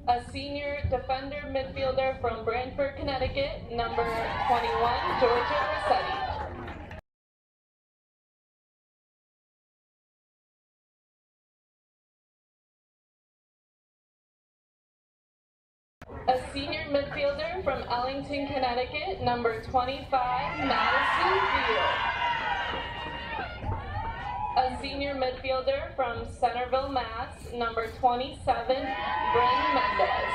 A senior defender midfielder from Brantford, Connecticut, number 21, Georgia Rossetti. A senior midfielder from Ellington, Connecticut, number 25, Madison Field. A senior midfielder from Centerville, Mass, number 27, Bryn Mendez.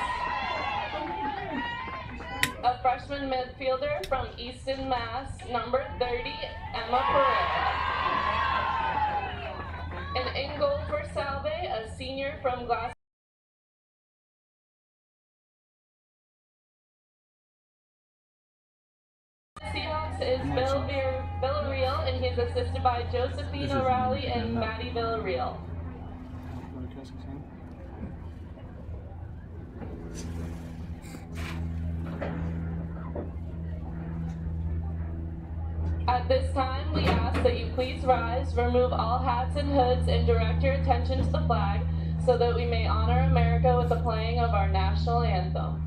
A freshman midfielder from Easton, Mass, number 30, Emma Pereira. And in goal for Salve, a senior from Glasgow. Seahawks is Bill Villarreal, and he's assisted by Josephine O'Reilly and Maddie Villarreal. At this time, we ask that you please rise, remove all hats and hoods, and direct your attention to the flag so that we may honor America with the playing of our national anthem.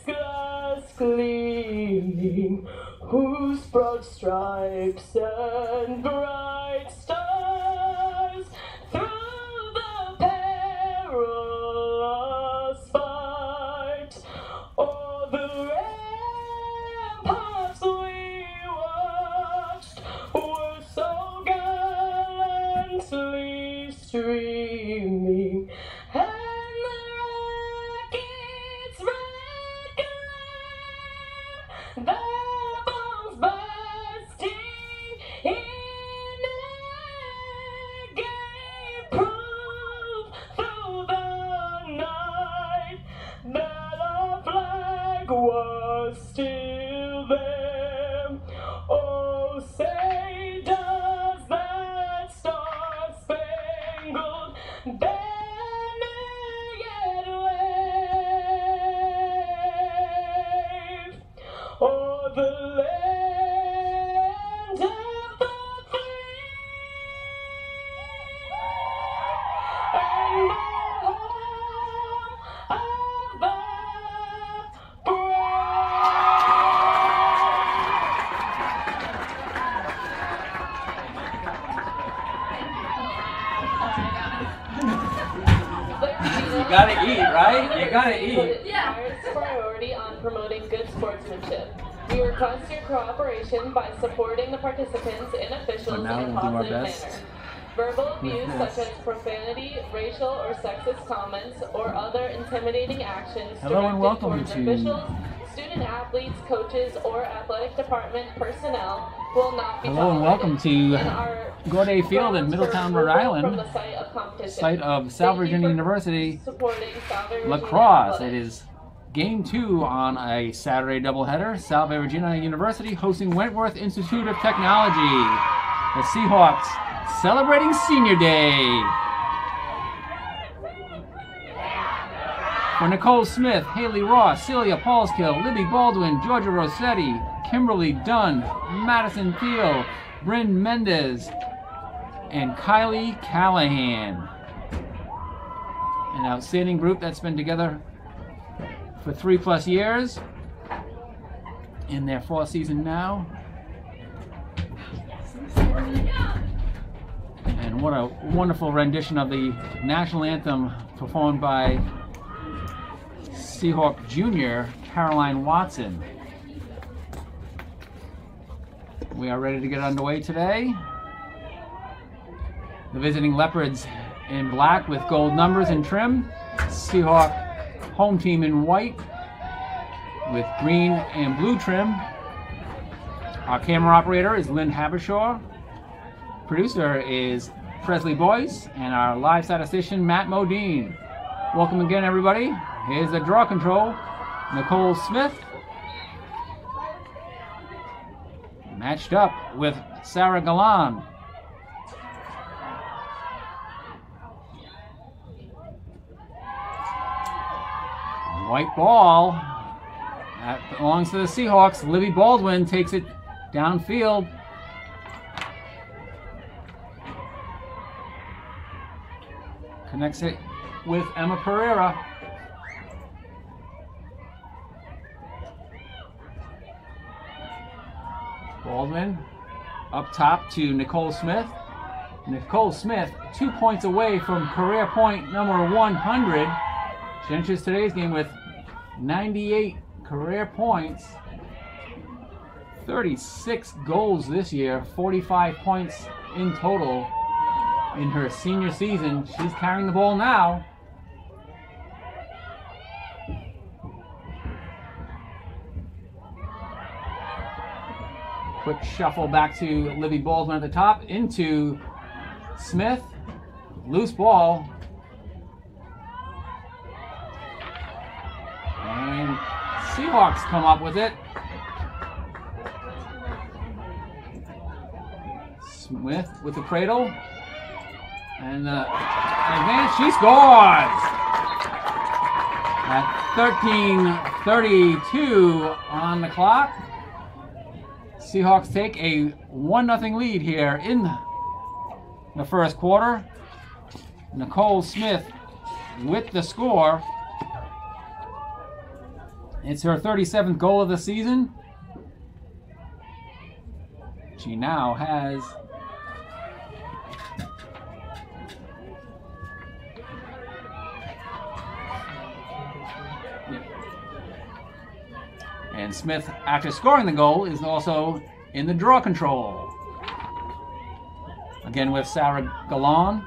Glass gleaming, whose broad stripes and bright stars through the perilous fight o'er the ramparts we watched were so gallantly streaming. The bombs bursting in gave proof through the night that our flag was still there. Oh, say does that star-spangled banner yet wave? Oh, the land of the free and the home of the You gotta eat, right? You gotta eat. Yeah. Priority on promoting good sportsmanship. We request your cooperation by supporting the participants and officials in a positive manner. Verbal abuse such as profanity, racial or sexist comments, or other intimidating actions directed towards officials, student athletes, coaches, or athletic department personnel will not be tolerated. Hello and welcome to Gaudet Field in Middletown, Rhode Island, from the site of competition. Site of Salve Regina University Salve Lacrosse. It is Game 2 on a Saturday doubleheader. Salve Regina University hosting Wentworth Institute of Technology. The Seahawks celebrating Senior Day. For Nicole Smith, Haley Ross, Celia Paulskill, Libby Baldwin, Georgia Rossetti, Kimberly Dunn, Madison Thiel, Bryn Mendez, and Kylie Callahan. An outstanding group that's been together for 3+ years in their 4th season now. And what a wonderful rendition of the national anthem performed by Seahawk Jr. Caroline Watson. We are ready to get underway today. The visiting Leopards in black with gold numbers and trim. Seahawk home team in white with green and blue trim. Our camera operator is Lynn Habershaw. Producer is Presley Boyce, and our live statistician Matt Modine. Welcome again, everybody. Here's the draw control. Nicole Smith matched up with Sarah Galan. White ball. That belongs to the Seahawks. Libby Baldwin takes it downfield. Connects it with Emma Pereira. Baldwin up top to Nicole Smith. Nicole Smith 2 points away from career point number 100. She enters today's game with 98 career points, 36 goals this year, 45 points in total in her senior season. She's carrying the ball now. Quick shuffle back to Libby Baldwin at the top, into Smith. Loose ball. And Seahawks come up with it. Smith with the cradle. And the advance, she scores! At 13:32 on the clock. Seahawks take a 1-0 lead here in the first quarter. Nicole Smith with the score. It's her 37th goal of the season. She now has and Smith, after scoring the goal, is also in the draw control. Again with Sarah Galan.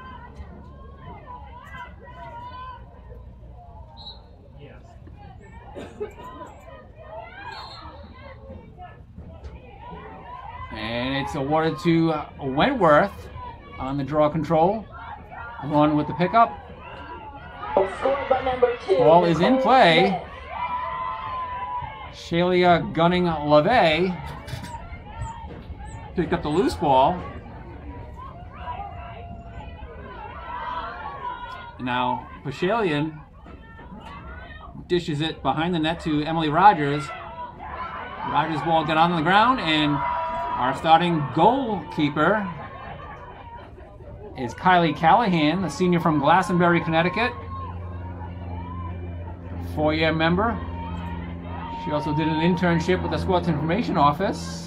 And it's awarded to Wentworth on the draw control. One with the pickup. Ball is in play. Shalia Gunning-LaVey picked up the loose ball. Now Pashalian dishes it behind the net to Emily Rogers. Rogers' ball got on the ground, and our starting goalkeeper is Kylie Callahan, the senior from Glastonbury, Connecticut. 4-year member. She also did an internship with the Sports Information Office.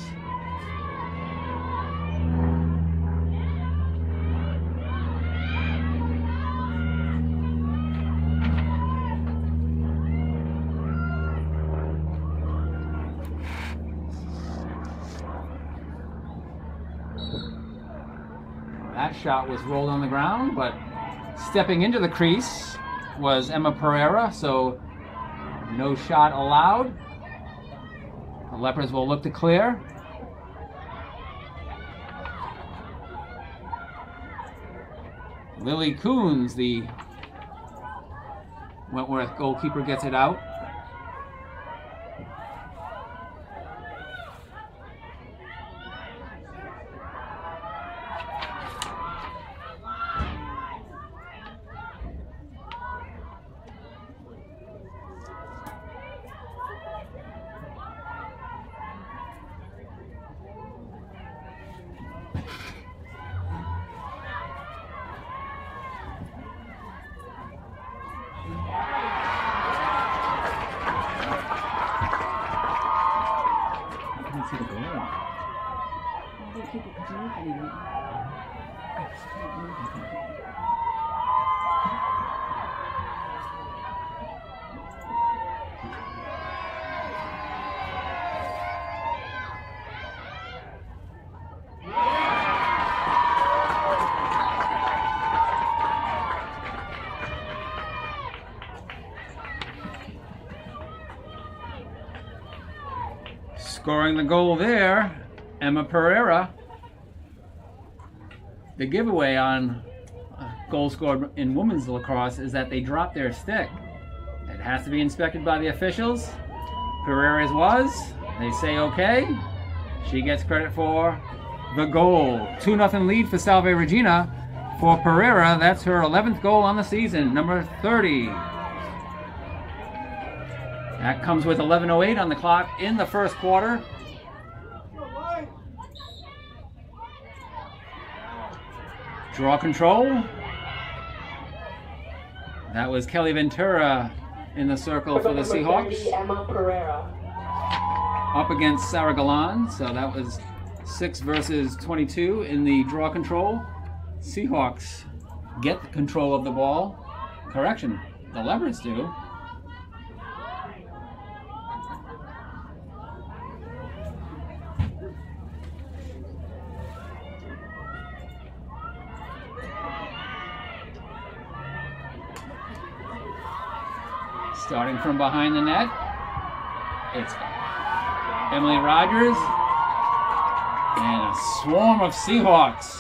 That shot was rolled on the ground, but stepping into the crease was Emma Pereira, so no shot allowed. The Leopards will look to clear. Lily Coons, the Wentworth goalkeeper, gets it out. Scoring the goal there, Emma Pereira. The giveaway on goal scored in women's lacrosse is that they drop their stick. At It has to be inspected by the officials. Pereira's was. They say okay. She gets credit for the goal. 2-0 lead for Salve Regina. For Pereira, that's her 11th goal on the season, number 30. That comes with 11:08 on the clock in the first quarter. Draw control. That was Kelly Ventura in the circle for the Seahawks. Emma Pereira. Up against Sarah Galan, so that was 6 versus 22 in the draw control. Seahawks get the control of the ball. Correction, the Leopards do. Starting from behind the net, it's Emily Rogers and a swarm of Seahawks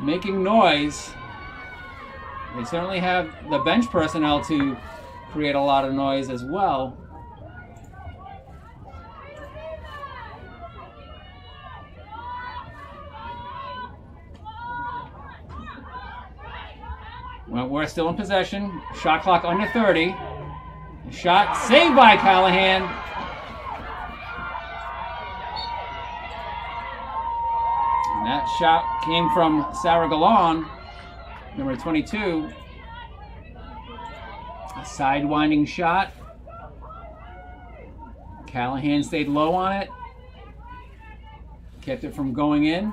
making noise. They certainly have the bench personnel to create a lot of noise as well. Wentworth still in possession. Shot clock under 30. Shot saved by Callahan. And that shot came from Sarah Galan, number 22. A sidewinding shot. Callahan stayed low on it. Kept it from going in,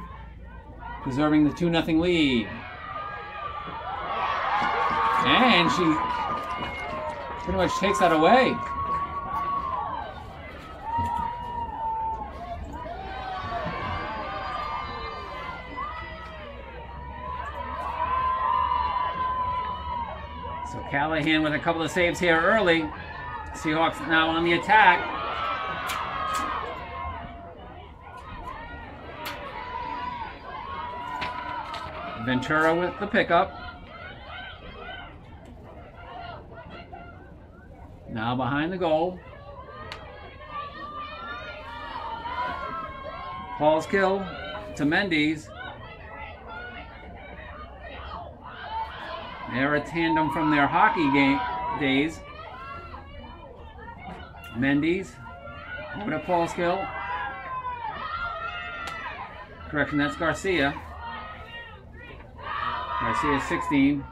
preserving the 2-0 lead. And she pretty much takes that away. So Callahan with a couple of saves here early. Seahawks now on the attack. Ventura with the pickup. Now behind the goal. Paul's kill to Mendes. They're a tandem from their hockey days. Mendes over to Paul's kill. Correction, that's Garcia. Garcia 16.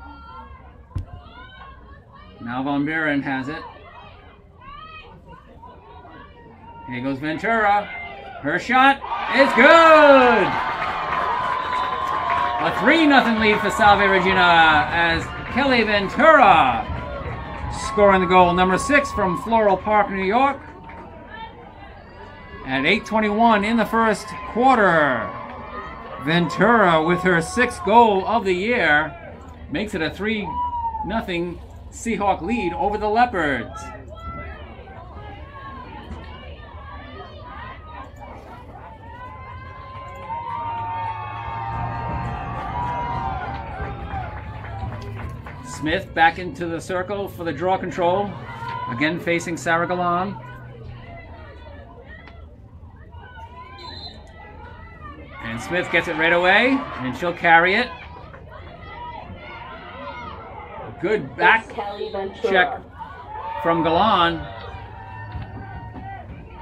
Now Von Buren has it. Here goes Ventura. Her shot is good! A 3-0 lead for Salve Regina as Kelly Ventura scoring the goal. Number 6 from Floral Park, New York. At 8:21 in the first quarter. Ventura with her 6th goal of the year makes it a 3-0 Seahawk lead over the Leopards. Smith back into the circle for the draw control. Again facing Sarah Galan. And Smith gets it right away, and she'll carry it. Good back check from Galan.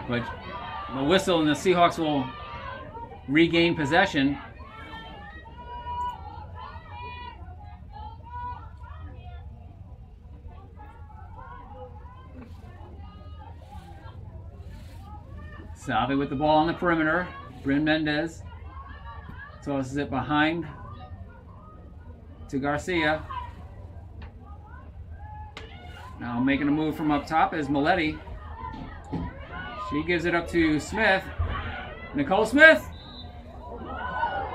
But the whistle and the Seahawks will regain possession. Salve with the ball on the perimeter. Bryn Mendez tosses it behind to Garcia. Now making a move from up top is Maletti. She gives it up to Smith. Nicole Smith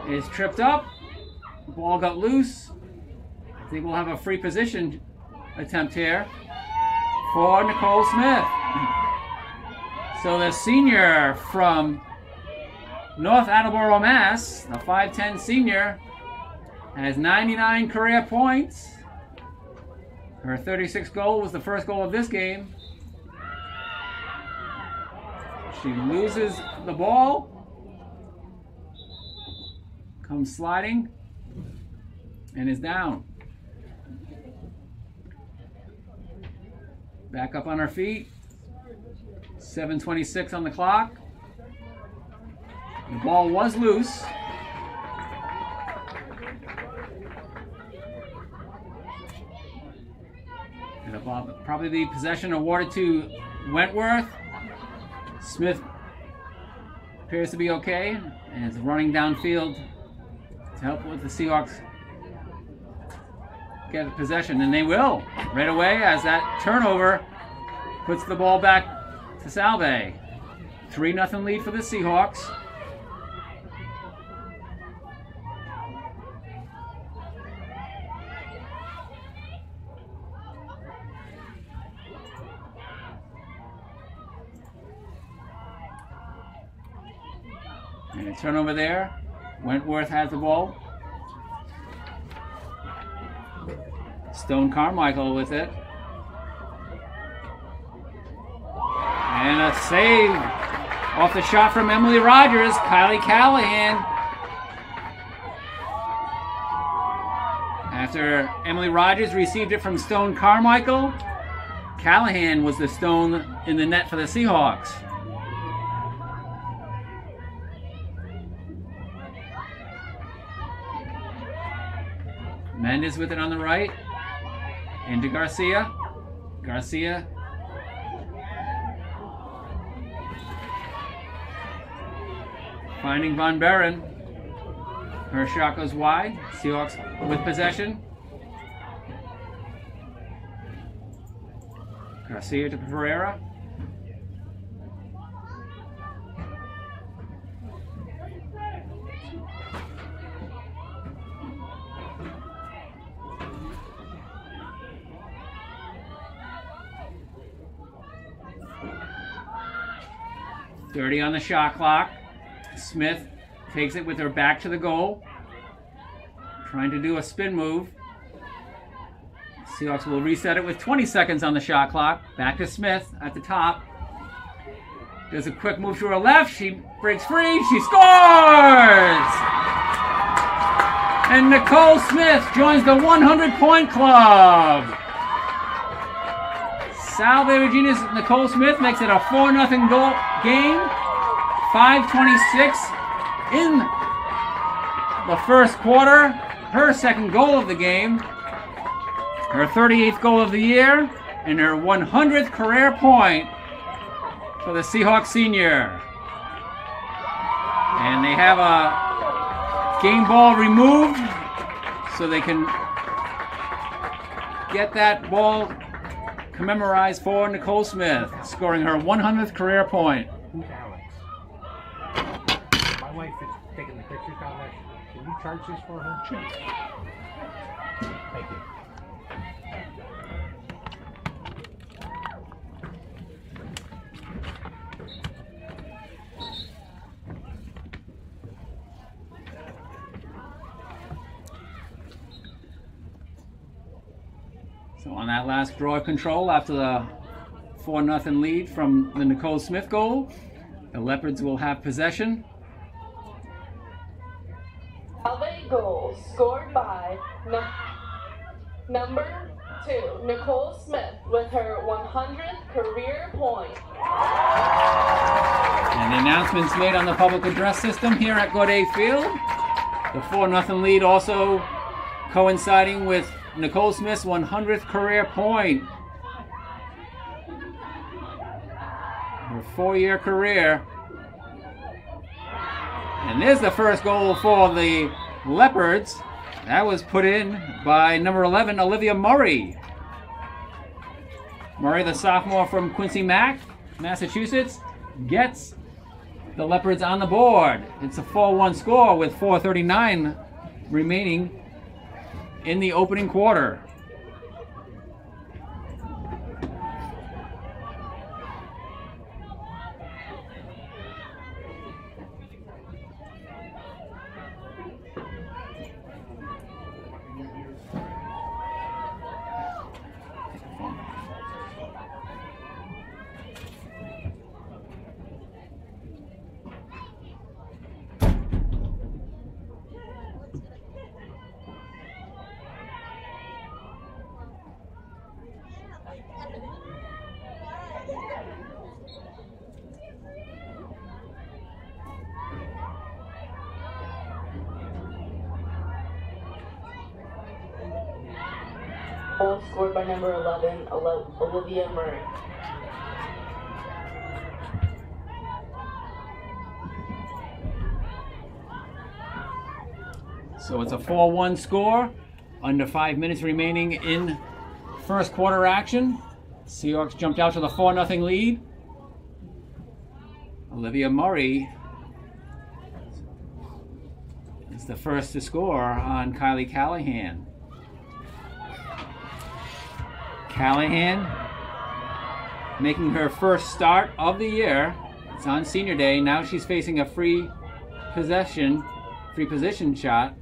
is tripped up. Ball got loose. I think we'll have a free position attempt here for Nicole Smith. So the senior from North Attleboro, Mass, the 5'10 senior, has 99 career points. Her 36th goal was the first goal of this game. She loses the ball. Comes sliding. And is down. Back up on her feet. 7:26 on the clock. The ball was loose. It'll probably be possession awarded to Wentworth. Smith appears to be okay and is running downfield to help with the Seahawks get possession, and they will right away as that turnover puts the ball back to Salve. 3-0 lead for the Seahawks. And a turnover there. Wentworth has the ball. Stone Carmichael with it. And a save off the shot from Emily Rogers. Kylie Callahan. After Emily Rogers received it from Stone Carmichael, Callahan was the stone in the net for the Seahawks. Mendez with it on the right. Into Garcia. Garcia. Finding Von Buren. Her shot goes wide. Seahawks with possession. Garcia to Pereira. .30 on the shot clock. Smith takes it with her back to the goal. Trying to do a spin move. Seahawks will reset it with 20 seconds on the shot clock. Back to Smith at the top. Does a quick move to her left. She breaks free. She scores! And Nicole Smith joins the 100-point club. Salve Regina's Nicole Smith makes it a 4-0 goal game. 5:26 in the first quarter. Her second goal of the game. Her 38th goal of the year. And her 100th career point for the Seahawks senior. And they have a game ball removed so they can get that ball commemorized for Nicole Smith, scoring her 100th career point. Who's Alex? My wife is taking the pictures down there. Can you charge this for her? Sure. Thank you. So on that last draw control after the 4-0 lead from the Nicole Smith goal, the Leopards will have possession. Salve goal scored by number 2, Nicole Smith, with her 100th career point. And the announcements made on the public address system here at Gaudet Field. The 4-0 lead also coinciding with Nicole Smith's 100th career point. Her 4-year career. And there's the first goal for the Leopards. That was put in by number 11, Olivia Murray. Murray, the sophomore from Quincy Mac, Massachusetts, gets the Leopards on the board. It's a 4-1 score with 4:39 remaining in the opening quarter. goal scored by number 11, Olivia Murray. So it's a 4-1 score. Under 5 minutes remaining in first quarter action. Seahawks jumped out to the 4-0 lead. Olivia Murray is the first to score on Kylie Callahan. Callahan making her first start of the year. It's on senior day. Now she's facing a free position shot.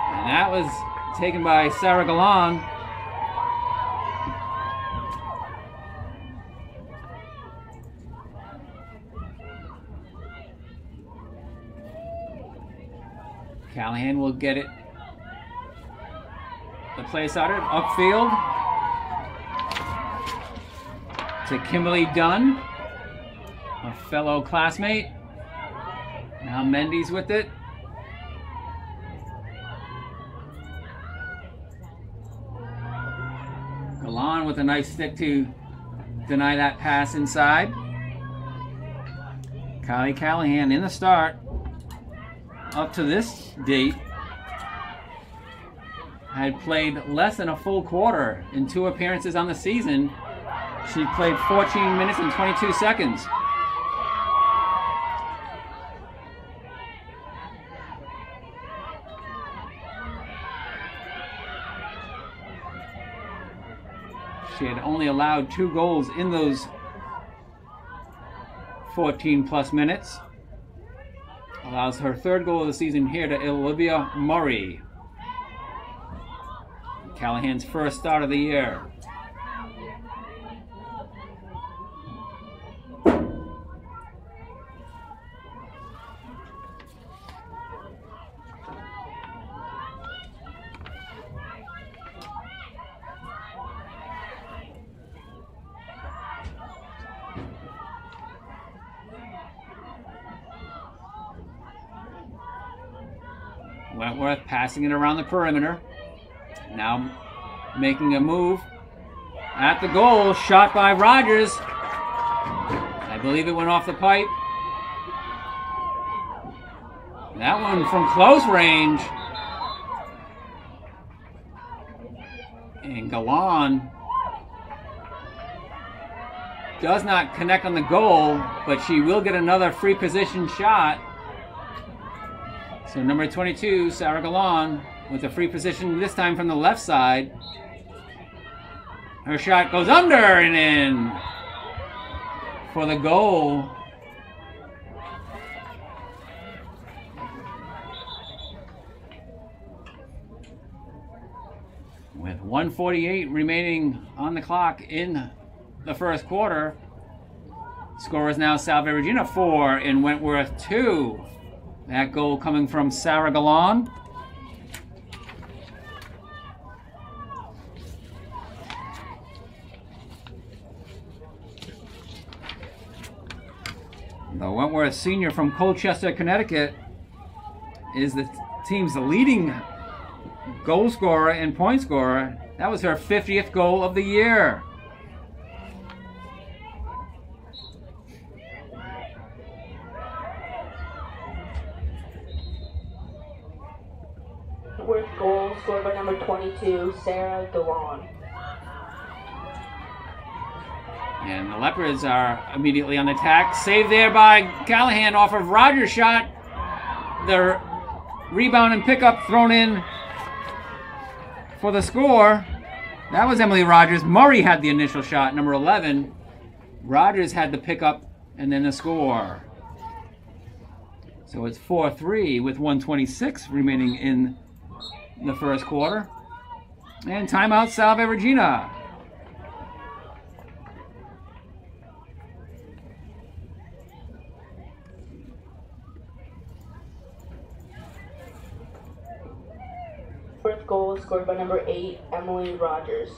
And that was taken by Sarah Galan. Callahan will get it. The play started upfield to Kimberly Dunn, a fellow classmate. Now Mendy's with it. Galan with a nice stick to deny that pass inside. Kylie Callahan in the start. Up to this date, had played less than a full quarter in 2 appearances on the season. She played 14 minutes and 22 seconds. She had only allowed 2 goals in those 14 plus minutes. Allows her 3rd goal of the season here to Olivia Murray. Callahan's first start of the year. Wentworth passing it around the perimeter. Now making a move at the goal. Shot by Rogers. I believe it went off the pipe. That one from close range. And Galan does not connect on the goal, but she will get another free position shot. So number 22, Sarah Galan, with a free position, this time from the left side. Her shot goes under and in for the goal. With 1:48 remaining on the clock in the first quarter, score is now Salve Regina 4 and Wentworth 2. That goal coming from Sarah Galan. The Wentworth senior from Colchester, Connecticut, is the team's leading goal scorer and point scorer. That was her 50th goal of the year. Wentworth goal scored by number 22, Sarah Galan. And the Leopards are immediately on the attack. Saved there by Callahan off of Rogers' shot. The rebound and pickup thrown in for the score. That was Emily Rogers. Murray had the initial shot, number 11. Rogers had the pickup and then the score. So it's 4-3 with 1:26 remaining in the first quarter. And timeout, Salve Regina. First goal was scored by number 8, Emily Rogers.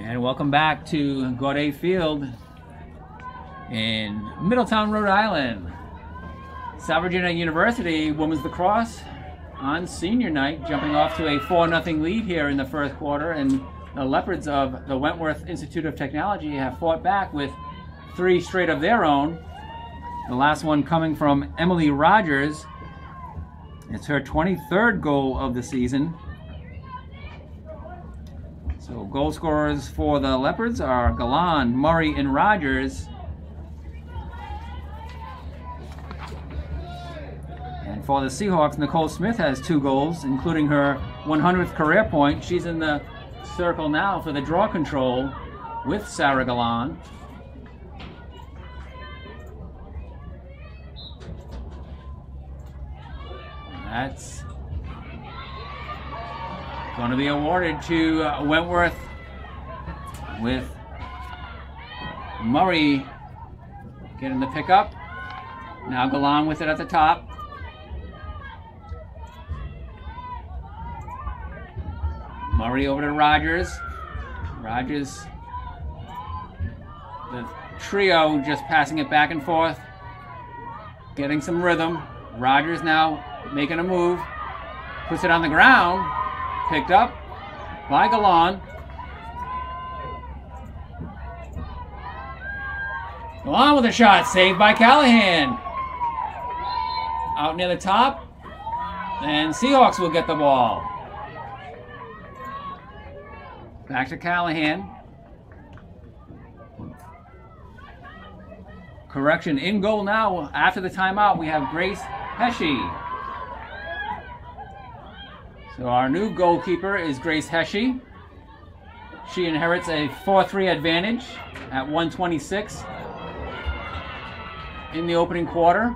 And welcome back to Gaudet Field in Middletown, Rhode Island. Salve Regina University women's lacrosse on senior night, jumping off to a 4-0 lead here in the first quarter, and the Leopards of the Wentworth Institute of Technology have fought back with 3 straight of their own. The last one coming from Emily Rogers. It's her 23rd goal of the season. So goal scorers for the Leopards are Galan, Murray, and Rogers. And for the Seahawks, Nicole Smith has 2 goals, including her 100th career point. She's in the circle now for the draw control with Sarah Galan. That's going to be awarded to Wentworth, with Murray getting the pickup. Now Galan with it at the top. Murray over to Rogers. Rogers, the trio just passing it back and forth, getting some rhythm. Rogers now making a move, puts it on the ground, picked up by Galan. Galan with a shot, saved by Callahan. Out near the top, and Seahawks will get the ball. Back to Callahan. Correction, in goal now after the timeout, we have Grace Heshe. So our new goalkeeper is Grace Heshe. She inherits a 4-3 advantage at 1:26 in the opening quarter.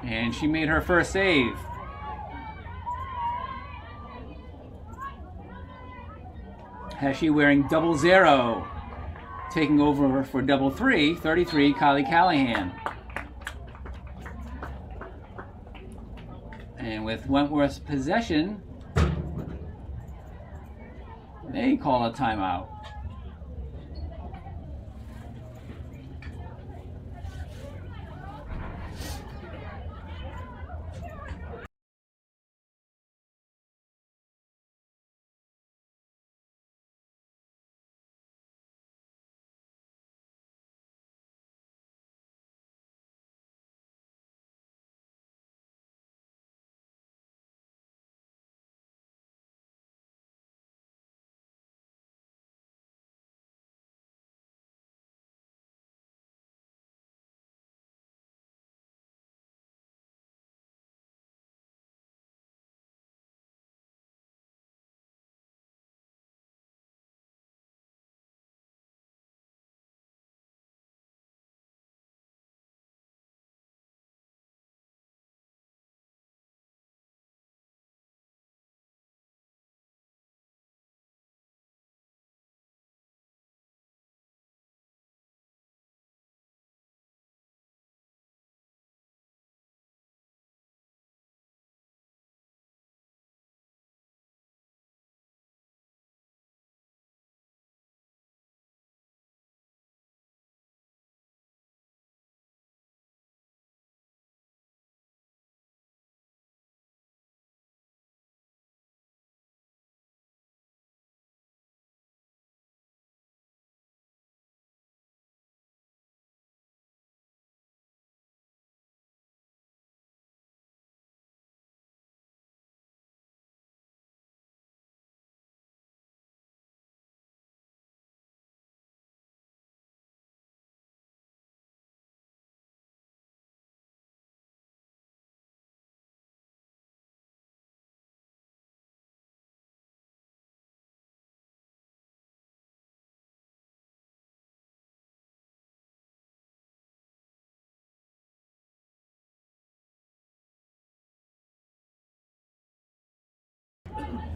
And she made her first save. Heshe wearing 00, taking over for 33, Kylie Callahan. And with Wentworth's possession, they call a timeout.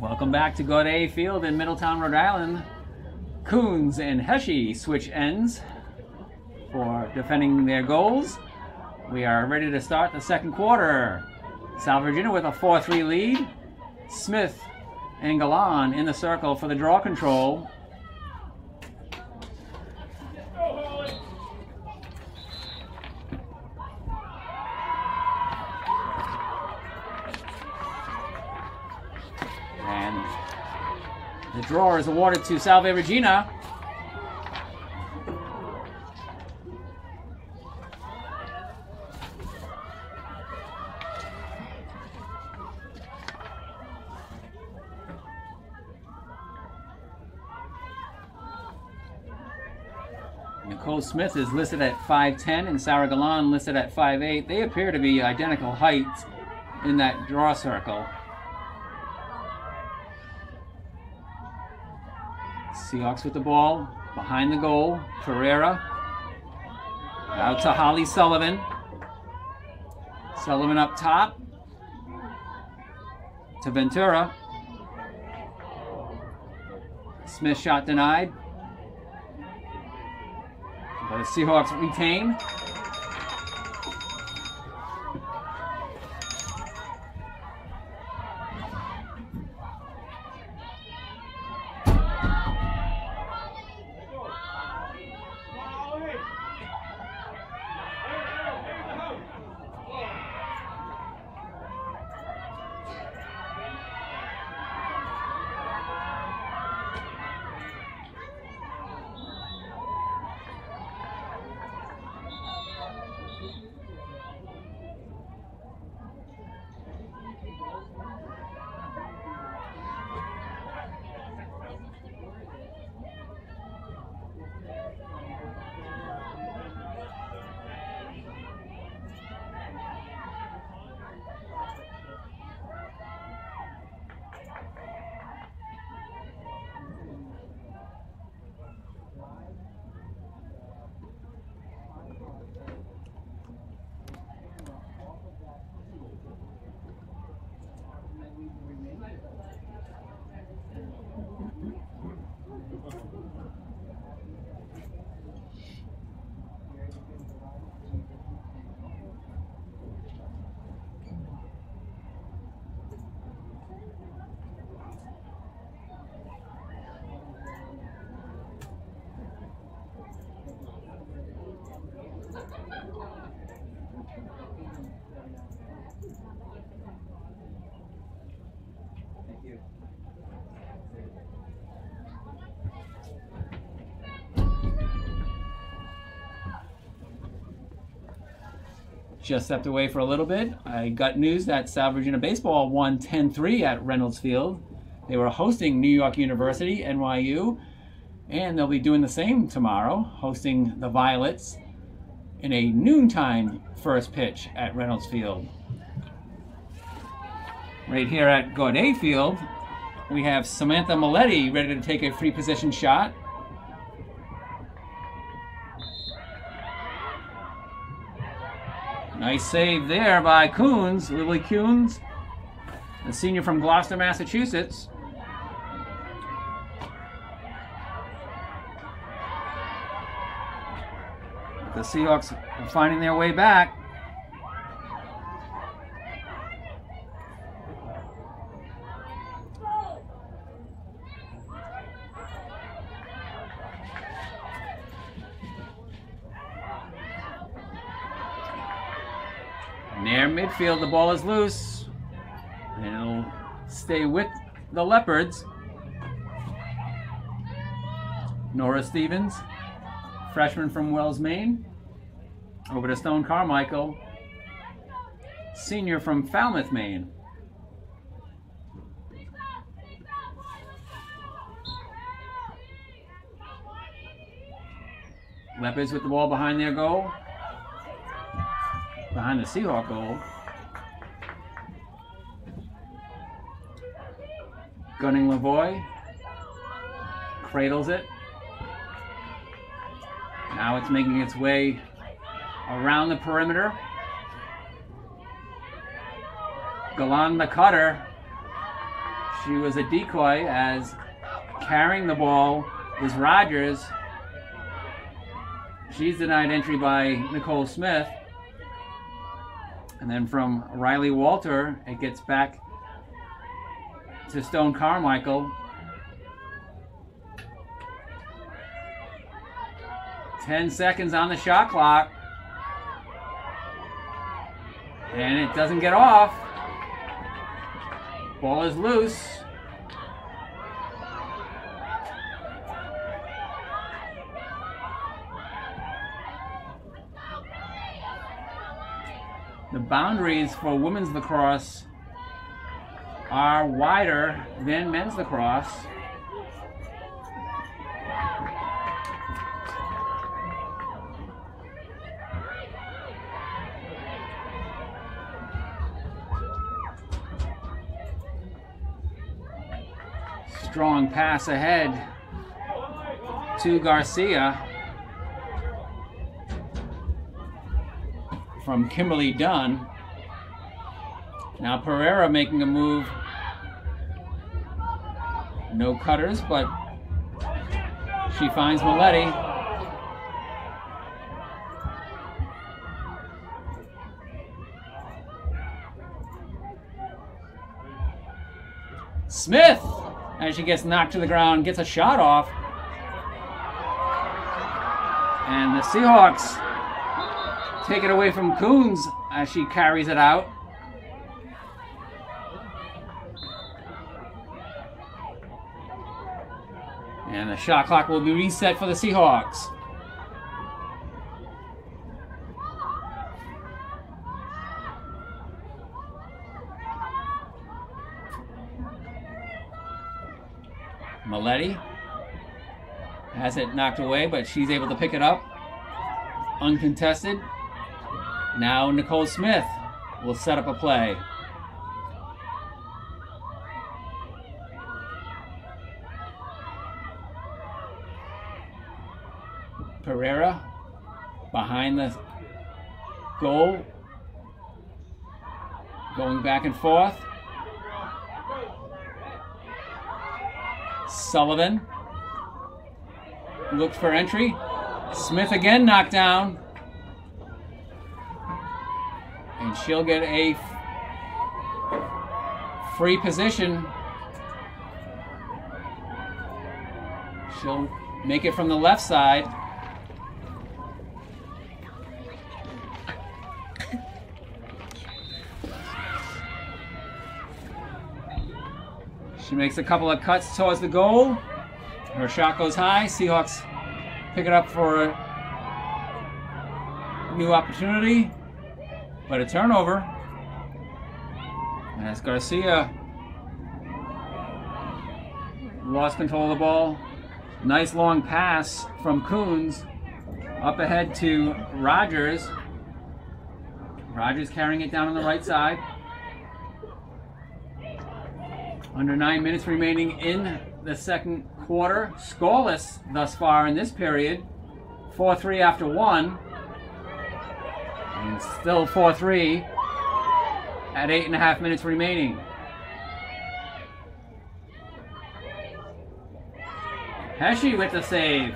Welcome back to Gaudet Field in Middletown, Rhode Island. Coons and Heshe switch ends for defending their goals. We are ready to start the second quarter. Salve Regina with a 4-3 lead. Smith and Galan in the circle for the draw control. draw is awarded to Salve Regina. Nicole Smith is listed at 5'10" and Sarah Galan listed at 5'8". They appear to be identical heights in that draw circle. Seahawks with the ball behind the goal. Pereira out to Holly Sullivan. Sullivan up top to Ventura. Smith shot denied. But the Seahawks retain. Just stepped away for a little bit. I got news that Salve Regina Baseball won 10-3 at Reynolds Field. They were hosting New York University, NYU, and they'll be doing the same tomorrow, hosting the Violets in a noontime first pitch at Reynolds Field. Right here at Gaudet Field, we have Samantha Maletti ready to take a free position shot. Nice save there by Coons, Lily Coons, a senior from Gloucester, Massachusetts. The Seahawks are finding their way back. Near midfield, the ball is loose, and it'll stay with the Leopards. Nora Stevens, freshman from Wells, Maine, over to Stone Carmichael, senior from Falmouth, Maine. Leopards with the ball behind their goal. Behind the Seahawk goal. Gunning Lavoie cradles it. Now it's making its way around the perimeter. Galan the cutter. She was a decoy, as carrying the ball was Rogers. She's denied entry by Nicole Smith. And then from Riley Walter, it gets back to Stone Carmichael. 10 seconds on the shot clock. And it doesn't get off. Ball is loose. The boundaries for women's lacrosse are wider than men's lacrosse. Strong pass ahead to Garcia from Kimberly Dunn. Now Pereira making a move. No cutters, but she finds Maletti. Smith, as she gets knocked to the ground, gets a shot off. And the Seahawks take it away from Coons as she carries it out. And the shot clock will be reset for the Seahawks. Maletti has it knocked away, but she's able to pick it up. Uncontested. Now Nicole Smith will set up a play. Pereira behind the goal. Going back and forth. Sullivan looked for entry. Smith again knocked down. And she'll get a free position. She'll make it from the left side. She makes a couple of cuts towards the goal. Her shot goes high. Seahawks pick it up for a new opportunity, but a turnover. As Garcia lost control of the ball. Nice long pass from Coons up ahead to Rogers. Rogers carrying it down on the right side. Under 9 minutes remaining in the second quarter. Scoreless thus far in this period. 4-3 after one. And still 4-3 at 8.5 minutes remaining. Heshy with the save.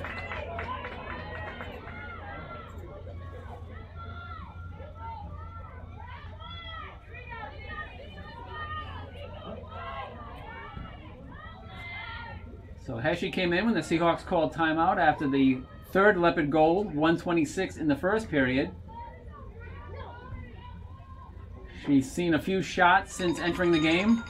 So Heshy came in when the Seahawks called timeout after the third Leopard goal, 126 in the first period. She's seen a few shots since entering the game.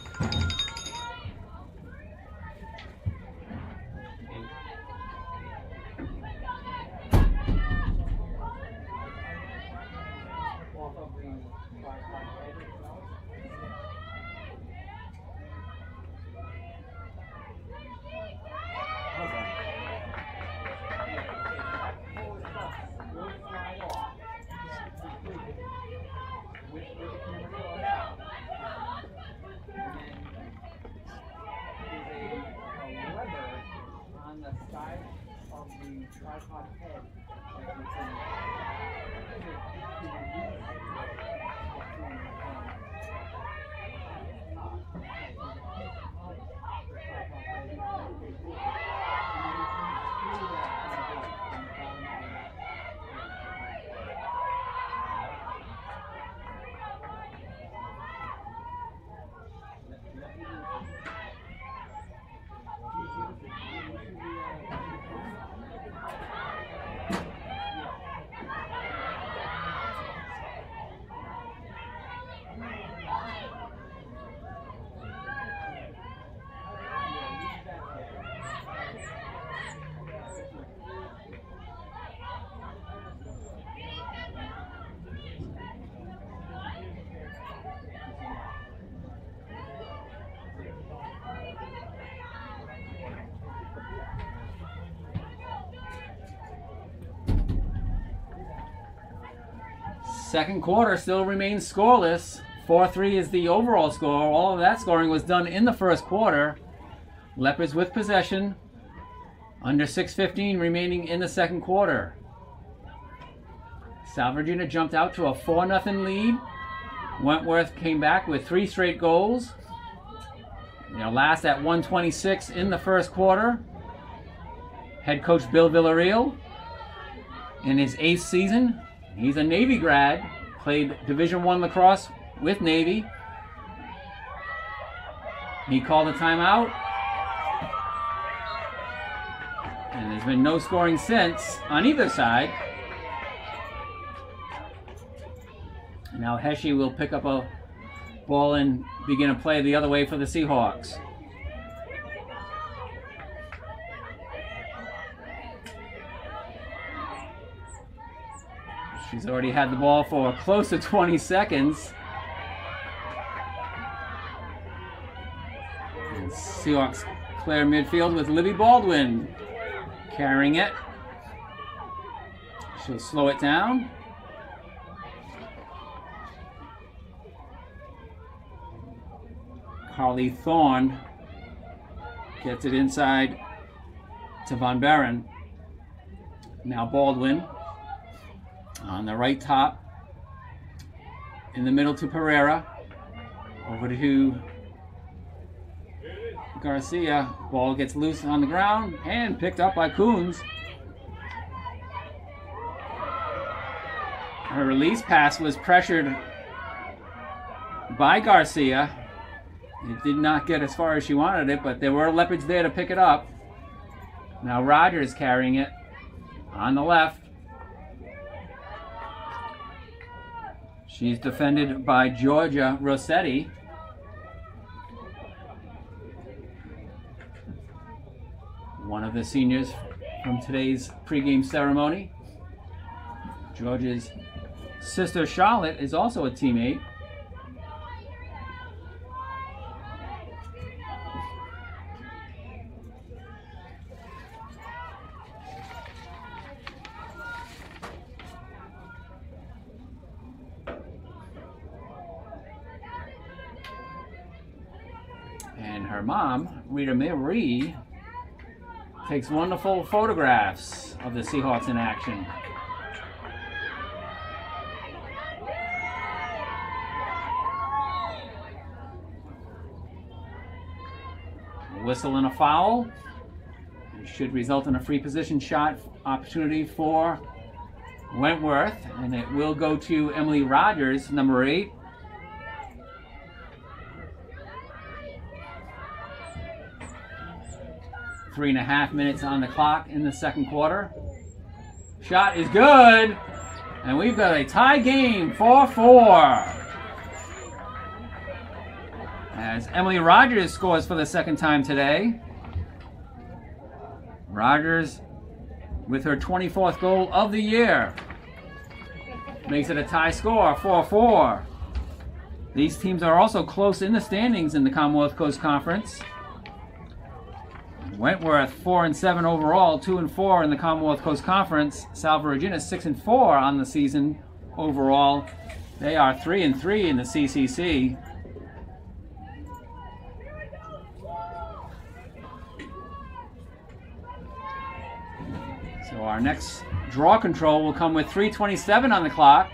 Second quarter still remains scoreless. 4-3 is the overall score. All of that scoring was done in the first quarter. Leopards with possession. Under 6:15 remaining in the second quarter. Salve Regina jumped out to a 4-0 lead. Wentworth came back with 3 straight goals. Last at 1:26 in the first quarter. Head coach Bill Villarreal, in his 8th season, he's a Navy grad, played Division I lacrosse with Navy. He called a timeout, and there's been no scoring since on either side. Now Heshe will pick up a ball and begin a play the other way for the Seahawks. She's already had the ball for close to 20 seconds. And Seahawks clear midfield with Libby Baldwin carrying it. She'll slow it down. Carly Thorne gets it inside to Von Barren. Now Baldwin on the right top. In the middle to Pereira. Over to Garcia. Ball gets loose on the ground and picked up by Coons. Her release pass was pressured by Garcia. It did not get as far as she wanted it, but there were Leopards there to pick it up. Now Rogers carrying it on the left. She's defended by Georgia Rossetti. One of the seniors from today's pregame ceremony. Georgia's sister Charlotte is also a teammate. And her mom, Rita Marie, takes wonderful photographs of the Seahawks in action. A whistle and a foul. It should result in a free position shot opportunity for Wentworth, and it will go to Emily Rogers, number 8. Three and a half minutes on the clock in the second quarter. Shot is good, and we've got a tie game, 4-4. As Emily Rogers scores for the second time today. Rogers with her 24th goal of the year. Makes it a tie score, 4-4. These teams are also close in the standings in the Commonwealth Coast Conference. Wentworth 4-7 overall, 2-4 in the Commonwealth Coast Conference. Salve Regina 6-4 on the season overall. They are 3-3 in the CCC. So our next draw control will come with 3:27 on the clock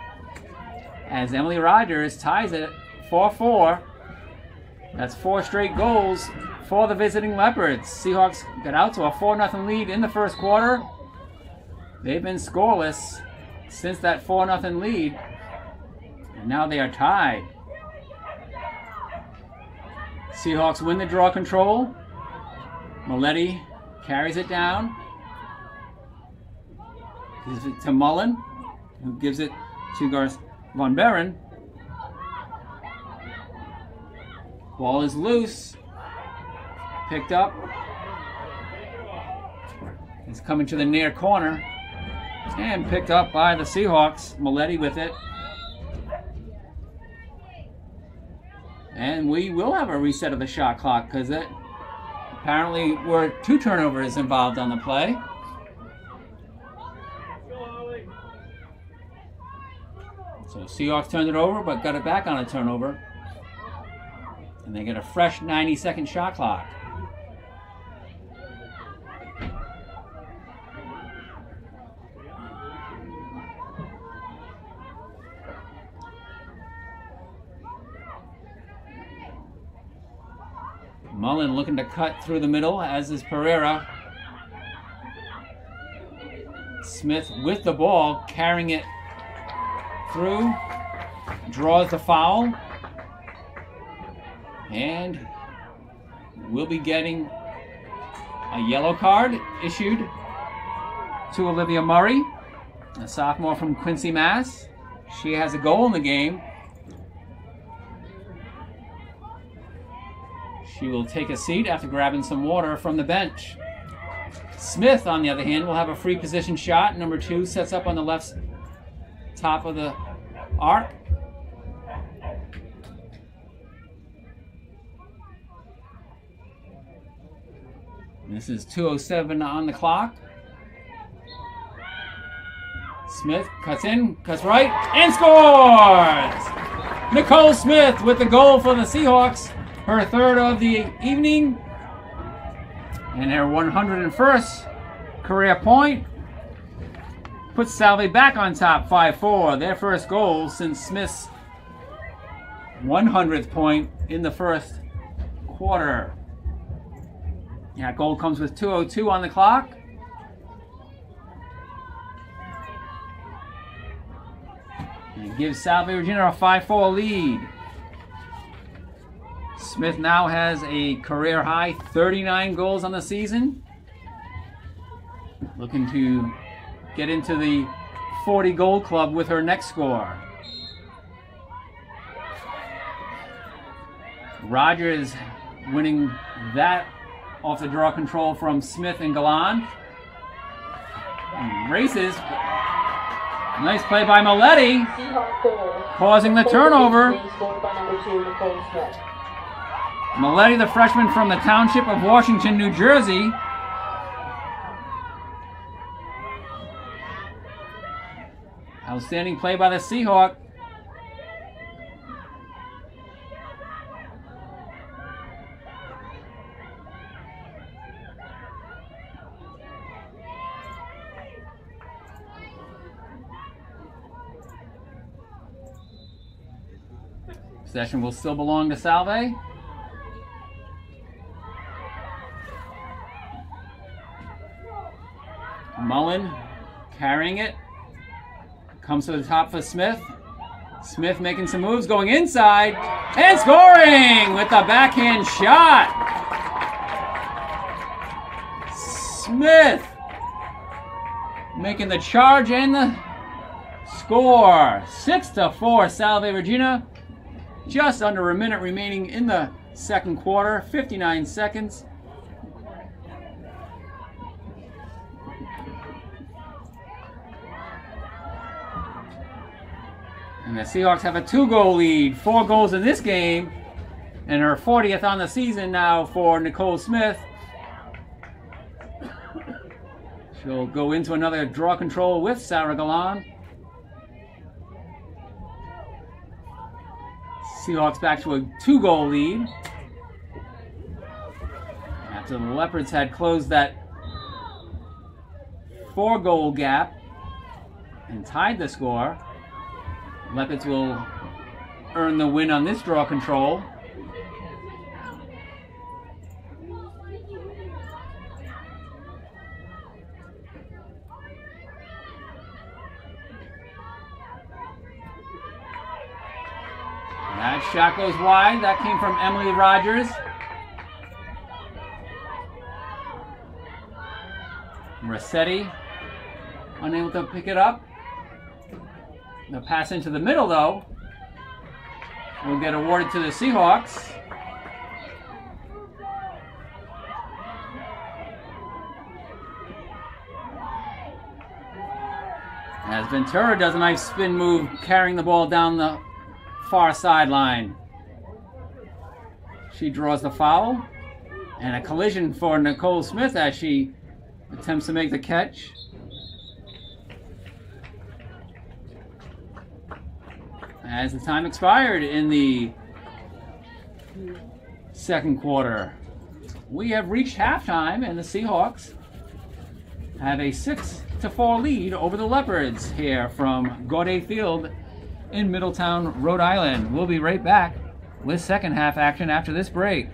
as Emily Rogers ties it 4-4. That's 4 straight goals for the visiting Leopards. Seahawks got out to a 4-0 lead in the first quarter. They've been scoreless since that 4-0 lead, and now they are tied. Seahawks win the draw control. Maletti carries it down. Gives it to Mullen, who gives it to Von Barren. Ball is loose. Picked up. It's coming to the near corner. And picked up by the Seahawks. Maletti with it. And we will have a reset of the shot clock because it apparently were 2 turnovers involved on the play. So Seahawks turned it over, but got it back on a turnover. And they get a fresh 90-second shot clock. Mullen looking to cut through the middle, as is Pereira. Smith with the ball, carrying it through, draws the foul, and will be getting a yellow card issued to Olivia Murray, a sophomore from Quincy, Mass. She has a goal in the game. She will take a seat after grabbing some water from the bench. Smith, on the other hand, will have a free position shot. Number 2 sets up on the left top of the arc. This is 2:07 on the clock. Smith cuts in, cuts right, and scores! Nicole Smith with the goal for the Seahawks. Her third of the evening, and her 101st career point. Puts Salve back on top 5-4. Their first goal since Smith's 100th point in the first quarter. That goal comes with 2:02 on the clock. And it gives Salve Regina a 5-4 lead. Smith now has a career high 39 goals on the season. Looking to get into the 40 goal club with her next score. Rogers winning that off the draw control from Smith and Galan. Races. Nice play by Maletti, causing the turnover. Maletti, the freshman from the township of Washington, New Jersey. Outstanding play by the Seahawk. Possession will still belong to Salve. Mullen carrying it. Comes to the top for Smith. Smith making some moves, going inside, and scoring with the backhand shot. Smith making the charge and the score. 6-4 Salve Regina. Just under a minute remaining in the second quarter, 59 seconds. And the Seahawks have a 2-goal lead, 4 goals in this game, and her 40th on the season now for Nicole Smith. She'll go into another draw control with Sarah Galan. Seahawks back to a 2-goal lead. After the Leopards had closed that 4-goal gap and tied the score, Leopards will earn the win on this draw control. That shot goes wide. That came from Emily Rogers. Rossetti unable to pick it up. The pass into the middle, though, will get awarded to the Seahawks. As Ventura does a nice spin move, carrying the ball down the far sideline. She draws the foul, and a collision for Nicole Smith as she attempts to make the catch. as the time expired in the second quarter. We have reached halftime, and the Seahawks have a 6-4 lead over the Leopards here from Gaudet Field in Middletown, Rhode Island. We'll be right back with second half action after this break.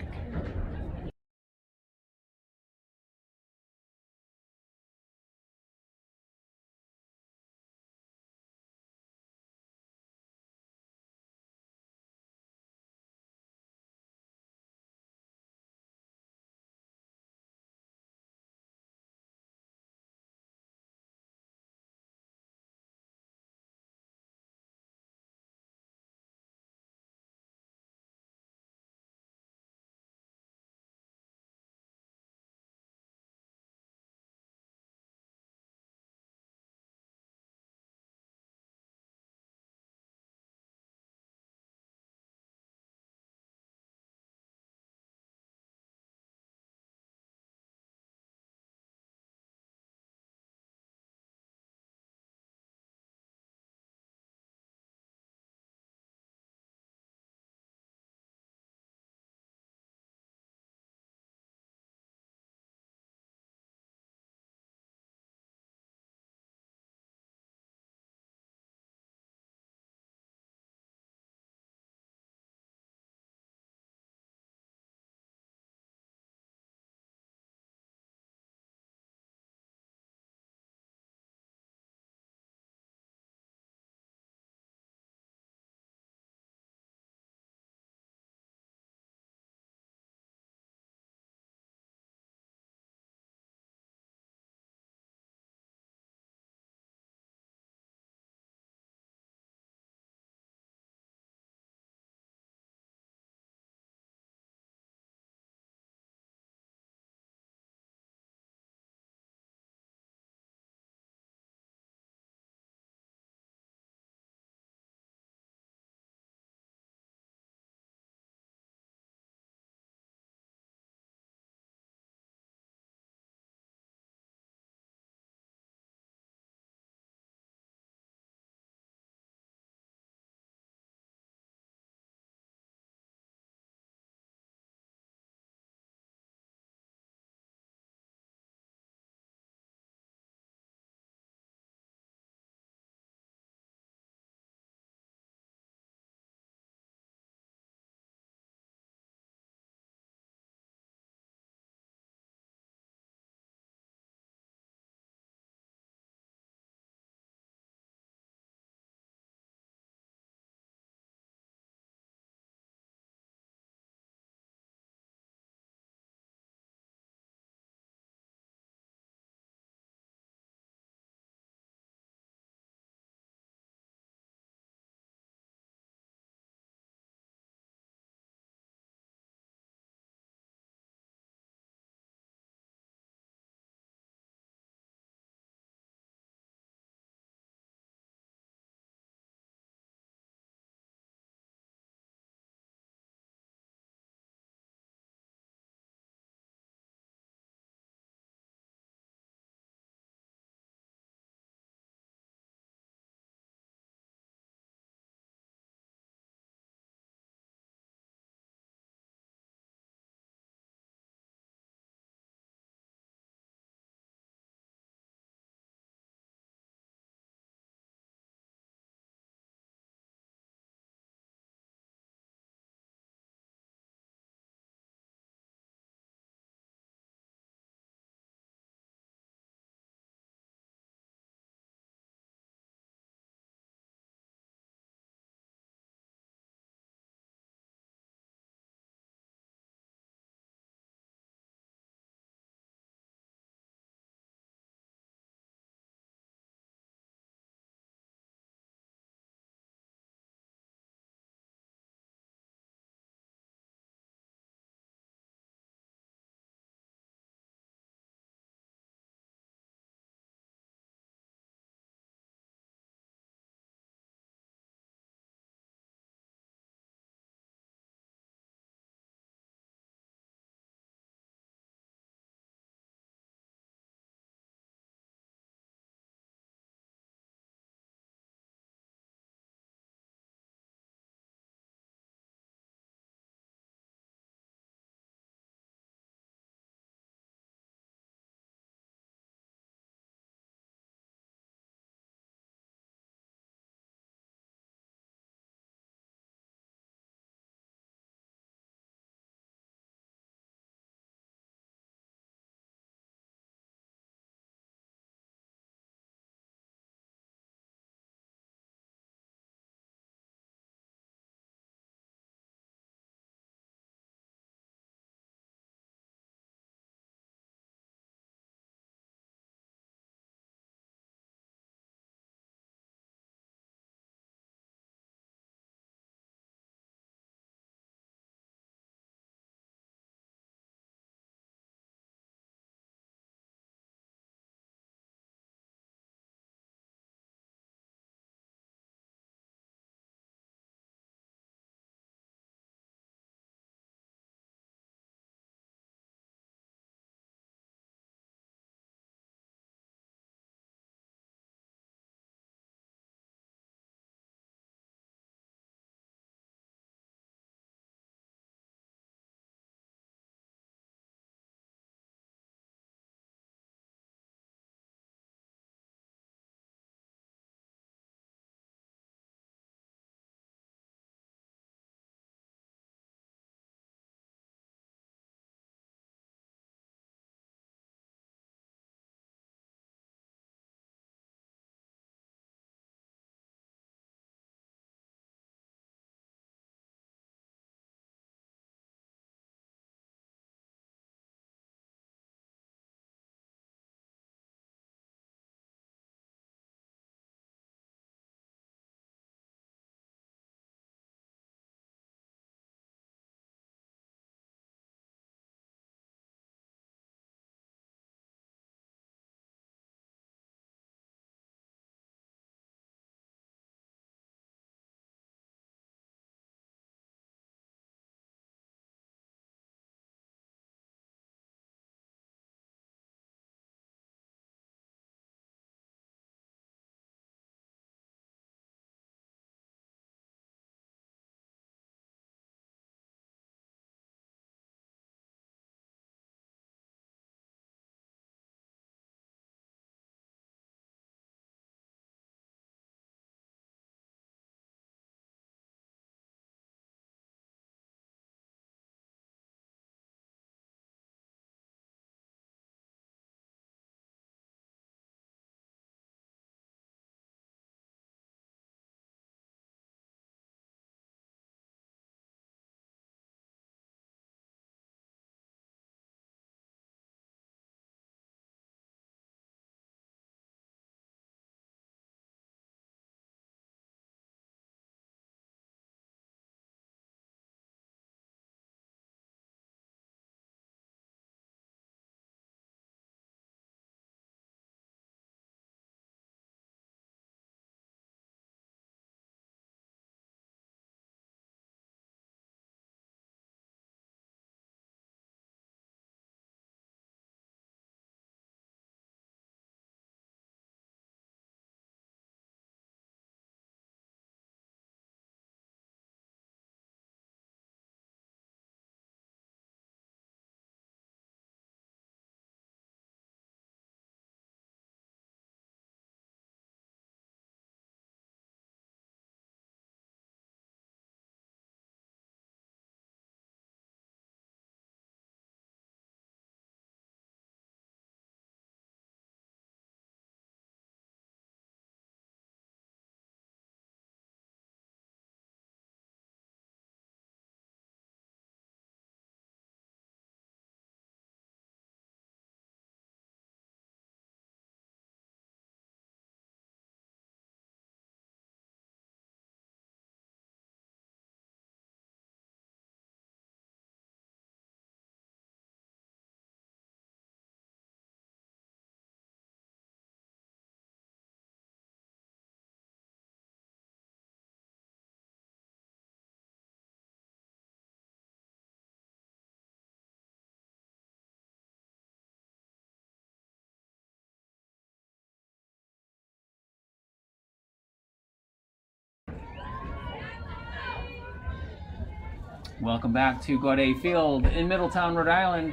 Welcome back to Gaudet Field in Middletown, Rhode Island.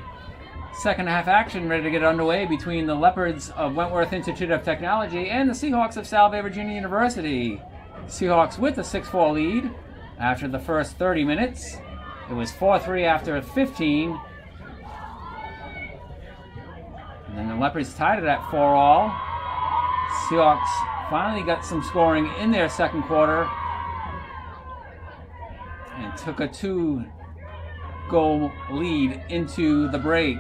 Second half action ready to get underway between the Leopards of Wentworth Institute of Technology and the Seahawks of Salve Regina University. Seahawks with a 6-4 lead after the first 30 minutes. It was 4-3 after 15. And then the Leopards tied it at 4-all. Seahawks finally got some scoring in their second quarter and took a 2-goal lead into the break.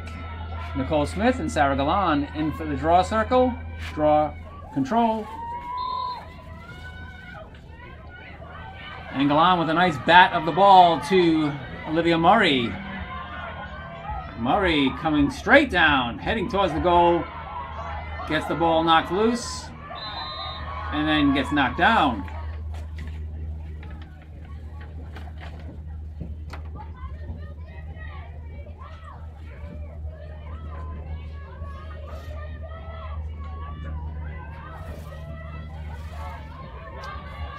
Nicole Smith and Sarah Galan in for the draw circle. Draw control. And Galan with a nice bat of the ball to Olivia Murray. Murray coming straight down, heading towards the goal. Gets the ball knocked loose. And then gets knocked down.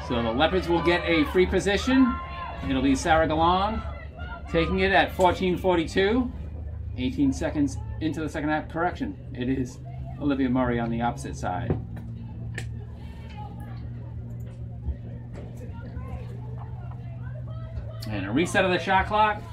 So the Leopards will get a free position. It'll be Sarah Galan taking it at 14:42. 18 seconds into the second half. Correction, it is Olivia Murray on the opposite side. And a reset of the shot clock.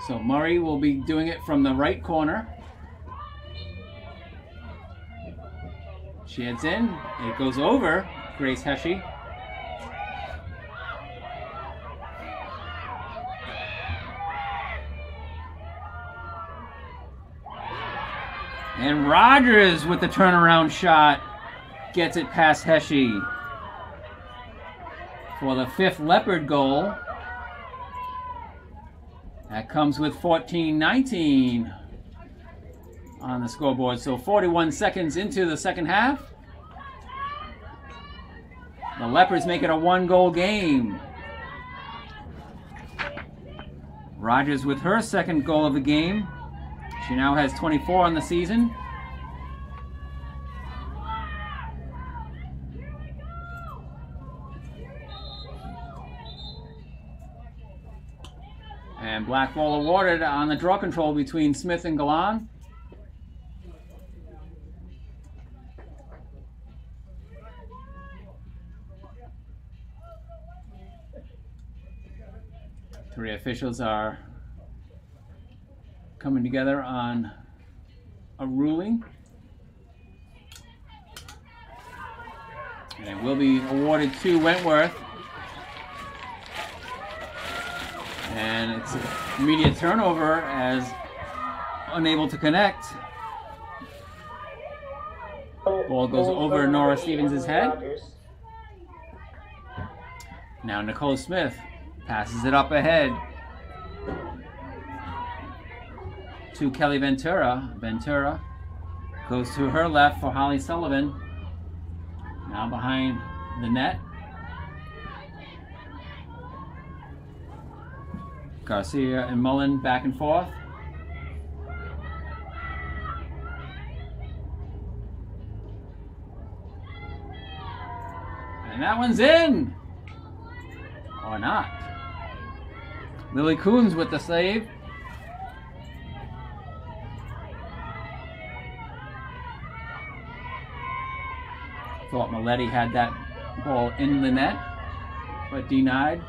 So Murray will be doing it from the right corner. She heads in. It goes over Grace Heshy. And Rogers with the turnaround shot gets it past Heshy for the 5th Leopard goal. That comes with 14-19 on the scoreboard. So 41 seconds into the second half. The Leopards make it a 1-goal game. Rogers with her second goal of the game. She now has 24 on the season. And black ball awarded on the draw control between Smith and Galan. Three officials are coming together on a ruling. And it will be awarded to Wentworth. And it's an immediate turnover as unable to connect. Ball goes over Nora Stevens' head. Now Nicole Smith passes it up ahead to Kelly Ventura. Ventura goes to her left for Holly Sullivan. Now behind the net. Garcia and Mullen back and forth. And that one's in! Or not. Lily Coons with the save. Thought Maletti had that ball in the net, but denied.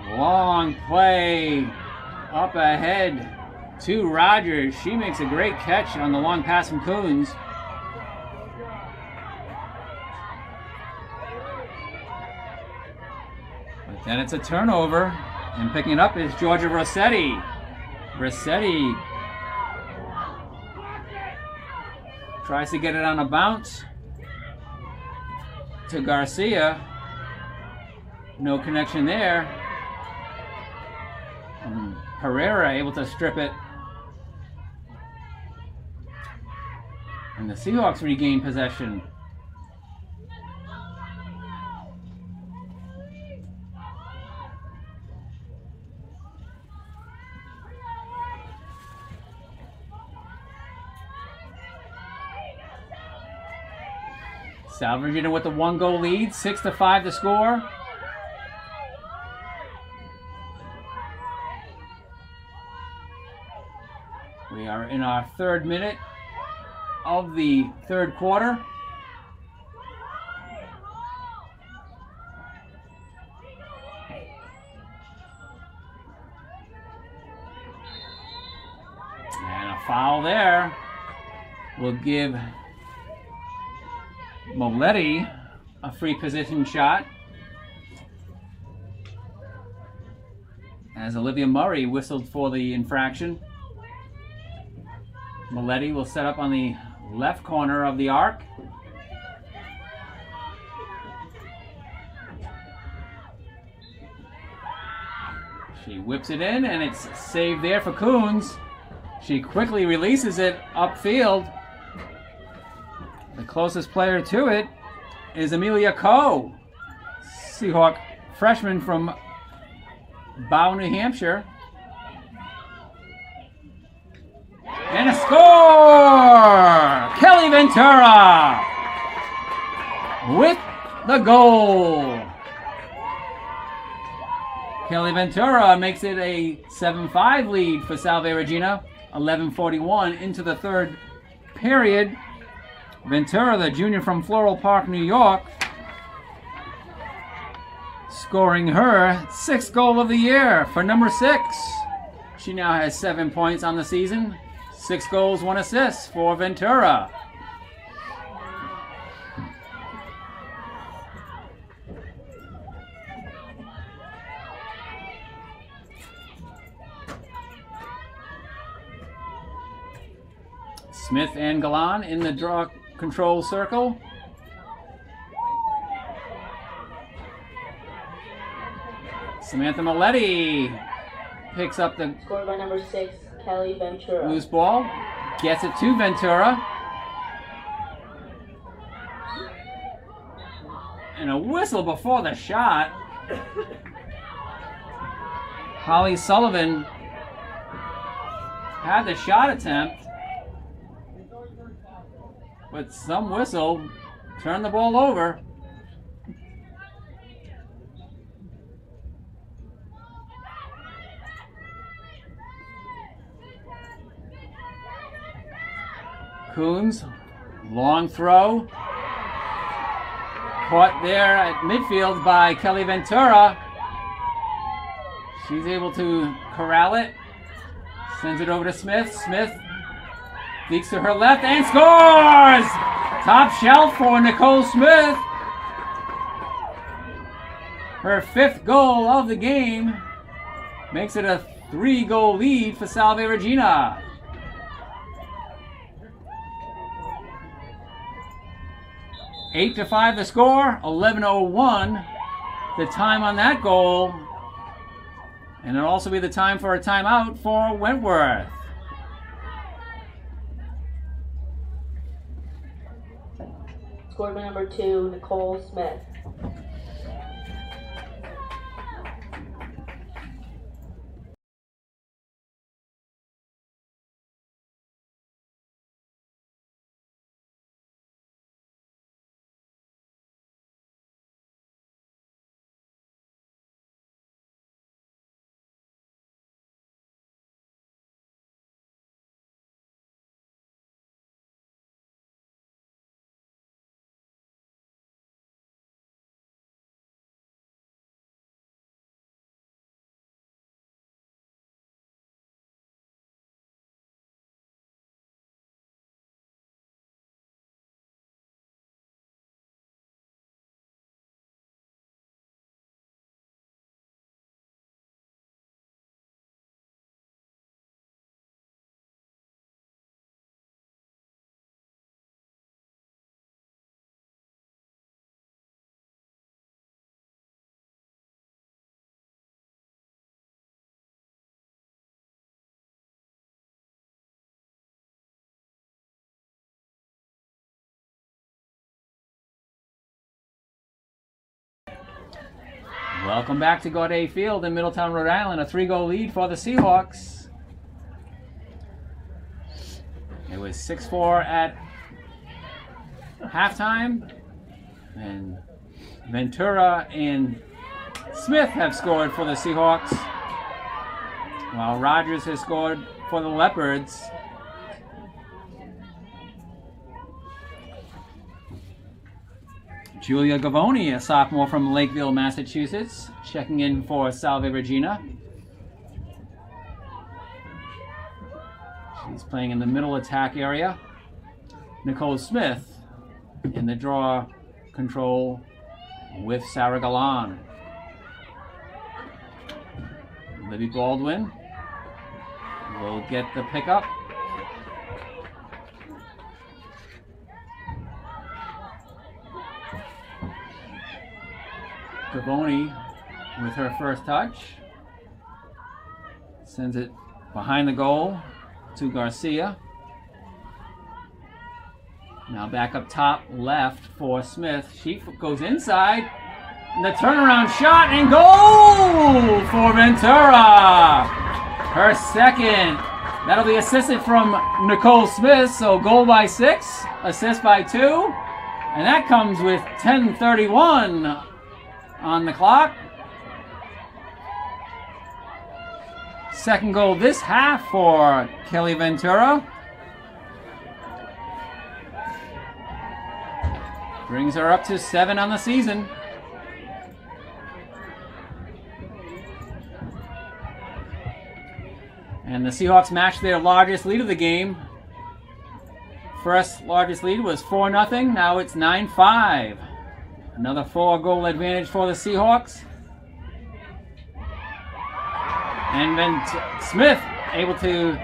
Long play up ahead to Rogers. She makes a great catch on the long pass from Coons. But then it's a turnover, and picking it up is Georgia Rossetti. Rossetti tries to get it on a bounce to Garcia. No connection there. Herrera able to strip it. And the Seahawks regain possession. Salve Regina with the 1-goal lead, 6-5 the score. We are in our 3rd minute of the 3rd quarter. And a foul there will give Moletti a free position shot as Olivia Murray whistled for the infraction. Moletti will set up on the left corner of the arc. She whips it in, and it's saved there for Coons. She quickly releases it upfield. The closest player to it is Amelia Coe, Seahawk freshman from Bow, New Hampshire. And a score! Kelly Ventura with the goal. Kelly Ventura makes it a 7-5 lead for Salve Regina. 11:41 into the 3rd period. Ventura, the junior from Floral Park, New York, scoring her 6th goal of the year for number 6. She now has 7 points on the season. 6 goals, 1 assist for Ventura. Smith and Galan in the draw control circle. Samantha Moletti picks up the Scored by number 6, Kelly Ventura. loose ball, gets it to Ventura. And a whistle before the shot. Holly Sullivan had the shot attempt, but some whistle turned the ball over. Coons, long throw. Caught there at midfield by Kelly Ventura. She's able to corral it. Sends it over to Smith. Smith leaks to her left and scores! Top shelf for Nicole Smith. Her 5th goal of the game makes it a 3-goal lead for Salve Regina. Eight to 5 the score, 11:01 the time on that goal. And it'll also be the time for a timeout for Wentworth. Scored by number 2, Nicole Smith. Welcome back to Gaudet Field in Middletown, Rhode Island. A 3-goal lead for the Seahawks. It was 6-4 at halftime. And Ventura and Smith have scored for the Seahawks, while Rogers has scored for the Leopards. Julia Gavoni, a sophomore from Lakeville, Massachusetts, checking in for Salve Regina. She's playing in the middle attack area. Nicole Smith in the draw control with Sarah Galan. Libby Baldwin will get the pickup. Gavoni with her first touch. Sends it behind the goal to Garcia. Now back up top left for Smith. She goes inside. And the turnaround shot and goal for Ventura. Her second. That'll be assisted from Nicole Smith. So goal by 6, assist by 2. And that comes with 10:31 on the clock. Second goal this half for Kelly Ventura. Brings her up to 7 on the season. And the Seahawks matched their largest lead of the game. First largest lead was 4-0. Now it's 9-5. Another 4-goal advantage for the Seahawks. And then Smith able to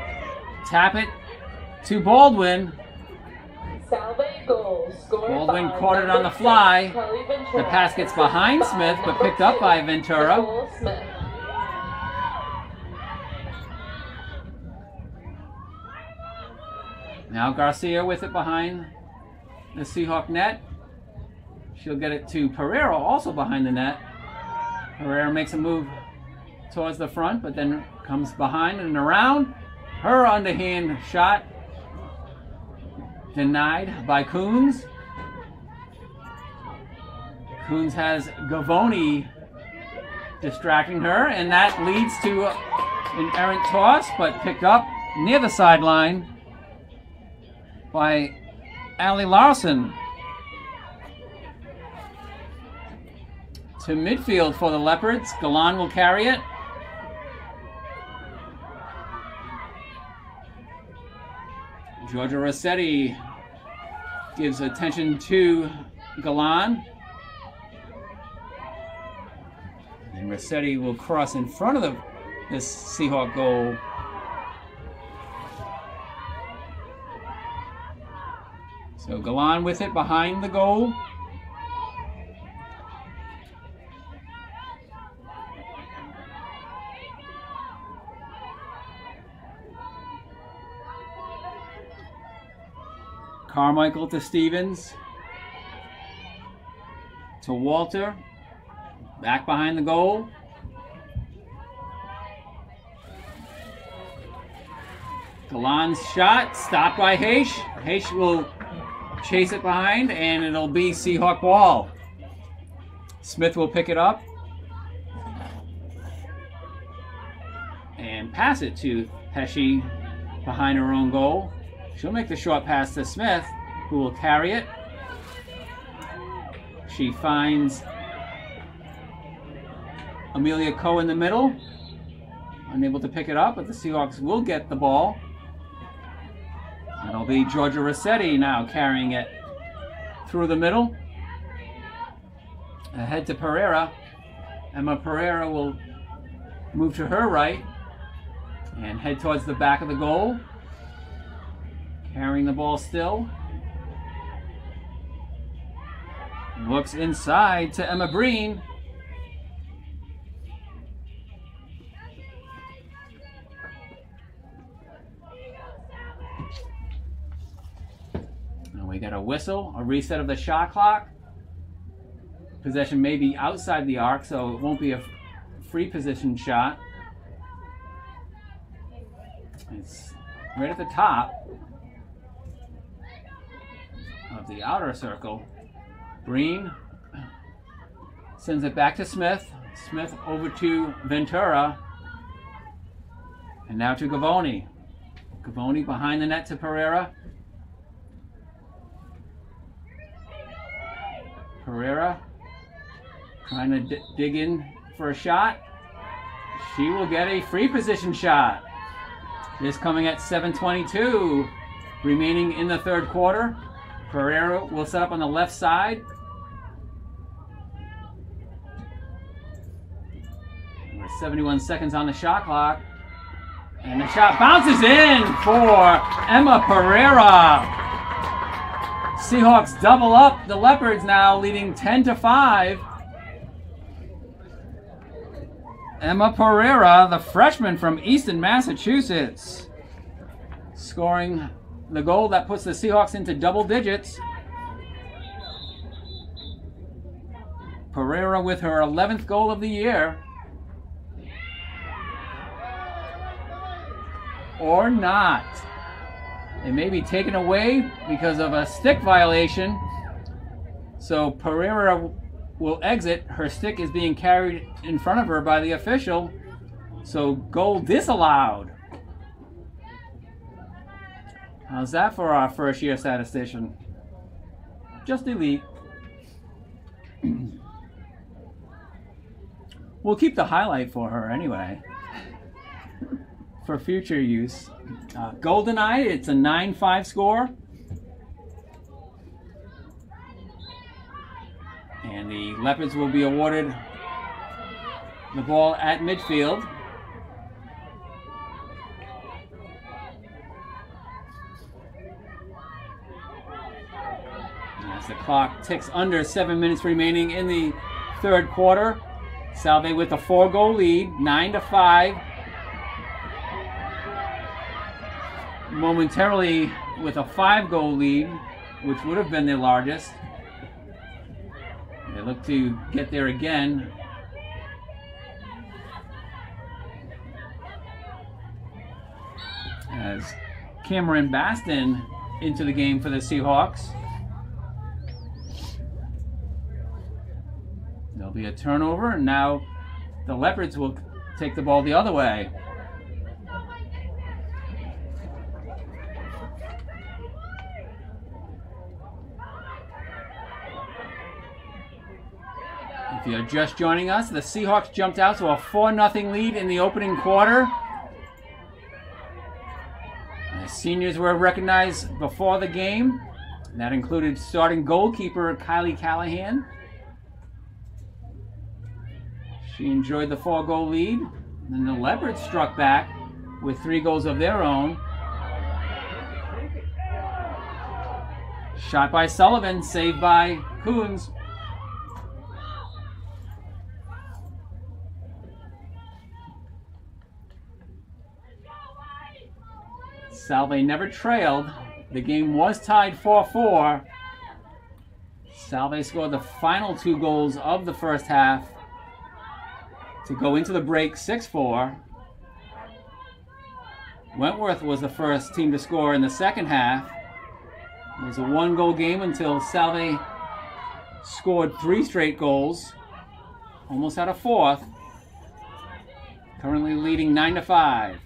tap it to Baldwin. Salve goal scored. Baldwin caught it on the fly. The pass gets behind Smith, but picked up by Ventura. Now Garcia with it behind the Seahawk net. She'll get it to Pereira, also behind the net. Pereira makes a move towards the front, but then comes behind and around. Her underhand shot denied by Coons. Coons has Gavoni distracting her, and that leads to an errant toss, but picked up near the sideline by Allie Larson. To midfield for the Leopards. Galan will carry it. Georgia Rossetti gives attention to Galan. And Rossetti will cross in front of this Seahawk goal. So Galan with it behind the goal. Carmichael to Stevens. To Walter. Back behind the goal. Galan's shot stopped by Haish. Haish will chase it behind, and it'll be Seahawk ball. Smith will pick it up and pass it to Pesci behind her own goal. She'll make the short pass to Smith, who will carry it. She finds Amelia Coe in the middle, unable to pick it up, but the Seahawks will get the ball. It'll be Georgia Rossetti now carrying it through the middle. Ahead to Pereira. Emma Pereira will move to her right and head towards the back of the goal. Carrying the ball still. Looks inside to Emma Breen. And we got a whistle, a reset of the shot clock. Possession may be outside the arc, so it won't be a free position shot. It's right at the top of the outer circle. Breen Sends it back to Smith. Smith over to Ventura. And now to Gavoni. Gavoni behind the net to Pereira. Pereira trying to dig in for a shot. She will get a free position shot. This coming at 7:22 remaining in the third quarter. Pereira will set up on the left side. With 71 seconds on the shot clock. And the shot bounces in for Emma Pereira. Seahawks double up the Leopards now, leading 10-5. Emma Pereira, the freshman from Easton, Massachusetts, scoring the goal that puts the Seahawks into double digits. Pereira with her 11th goal of the year. Or not. It may be taken away because of a stick violation. So Pereira will exit. Her stick is being carried in front of her by the official. So goal disallowed. How's that for our first year statistician? Just elite. We'll keep the highlight for her anyway. For future use. Goal denied. It's a 9-5 score. And the Leopards will be awarded the ball at midfield. As the clock ticks under 7 minutes remaining in the third quarter. Salve with a 4-goal lead, 9-5. Momentarily with a 5-goal lead, which would have been their largest. They look to get there again. As Cameron Baston into the game for the Seahawks. There'll be a turnover, and now the Leopards will take the ball the other way. If you're just joining us, the Seahawks jumped out to a 4-0 lead in the opening quarter. The seniors were recognized before the game. That included starting goalkeeper Kylie Callahan. She enjoyed the 4-goal lead. Then the Leopards struck back with 3 goals of their own. Shot by Sullivan, saved by Coons. Salve never trailed. The game was tied 4-4. Salve scored the final 2 goals of the first half to go into the break 6-4. Wentworth was the first team to score in the second half. It was a 1-goal game until Salve scored 3 straight goals. Almost had a 4th. Currently leading 9-5.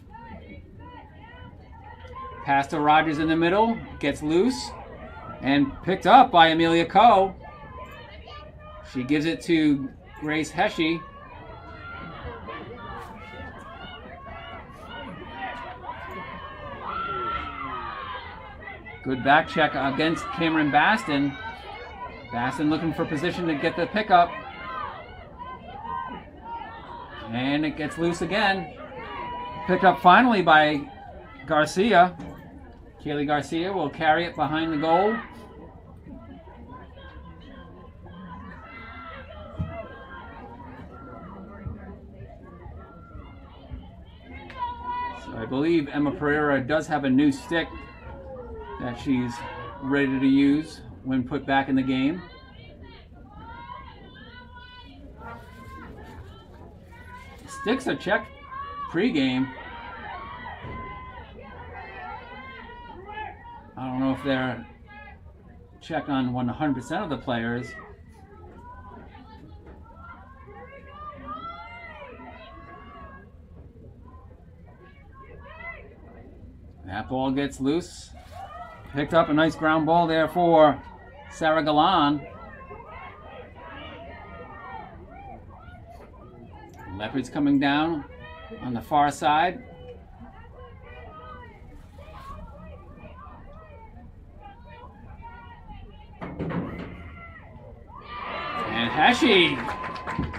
Pass to Rogers in the middle, gets loose, and picked up by Amelia Coe. She gives it to Grace Heshy. Good back check against Cameron Baston. Baston looking for position to get the pickup. And it gets loose again. Picked up finally by Garcia. Kaylee Garcia will carry it behind the goal. So I believe Emma Pereira does have a new stick that she's ready to use when put back in the game. Sticks are checked pre-game. I don't know if they're checked on 100% of the players. That ball gets loose. Picked up a nice ground ball there for Sarah Galan. Leopards coming down on the far side. And Heshy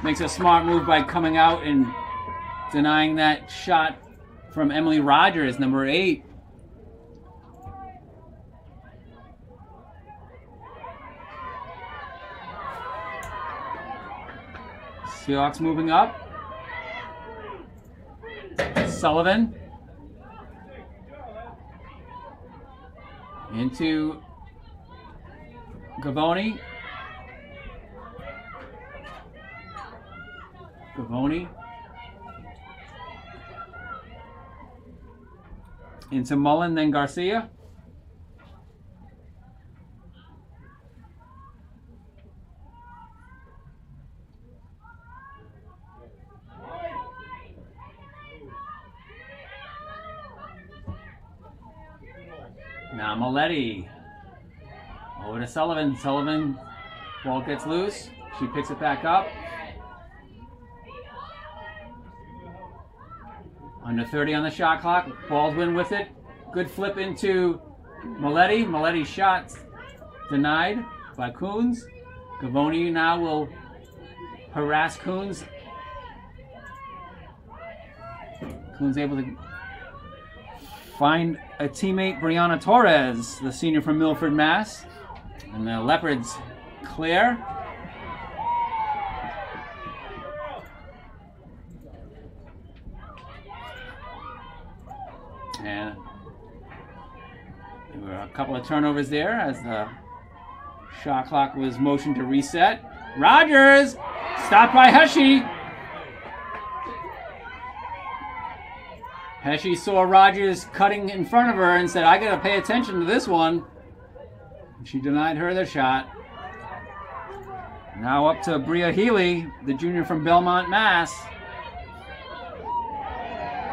makes a smart move by coming out and denying that shot from Emily Rogers, number 8. Seahawks moving up. Sullivan into Gavoni. Into Mullen, then Garcia. Now Maletti. Over to Sullivan. Sullivan, ball gets loose. She picks it back up. Under 30 on the shot clock. Baldwin with it. Good flip into Maletti. Maletti's shot denied by Coons. Gavoni now will harass Coons. Coons able to find a teammate, Brianna Torres, the senior from Milford, Mass. And the Leopards clear. And there were a couple of turnovers there as the shot clock was motioned to reset. Rogers! Stopped by Heshy. Heshy saw Rogers cutting in front of her and said, I gotta pay attention to this one. She denied her the shot. Now up to Bria Healy, the junior from Belmont, Mass.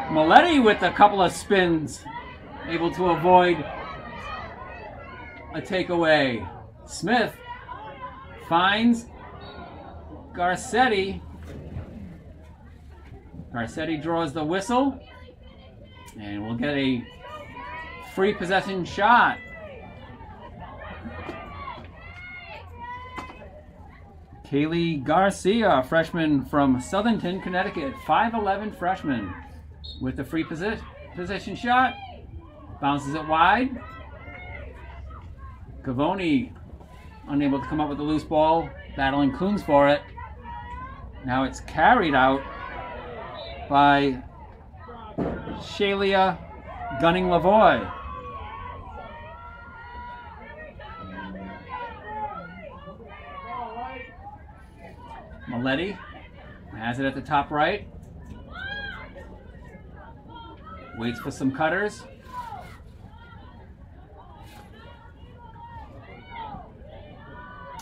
Maletti with a couple of spins, able to avoid a takeaway. Smith finds Garcetti. Garcetti draws the whistle, and we'll get a free possession shot. Kaylee Garcia, freshman from Southington, Connecticut, 5'11" freshman, with the free possession shot. Bounces it wide. Gavoni unable to come up with the loose ball, battling Coons for it. Now it's carried out by Shalia Gunning-Lavoie. Maletti has it at the top right. Waits for some cutters.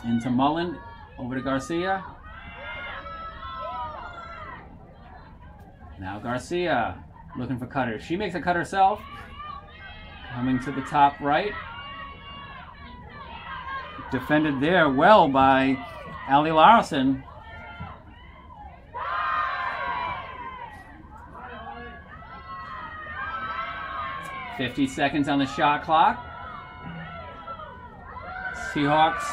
Into Mullen, over to Garcia. Now Garcia looking for cutters. She makes a cut herself. Coming to the top right. Defended there well by Allie Larson. .50 seconds on the shot clock. Seahawks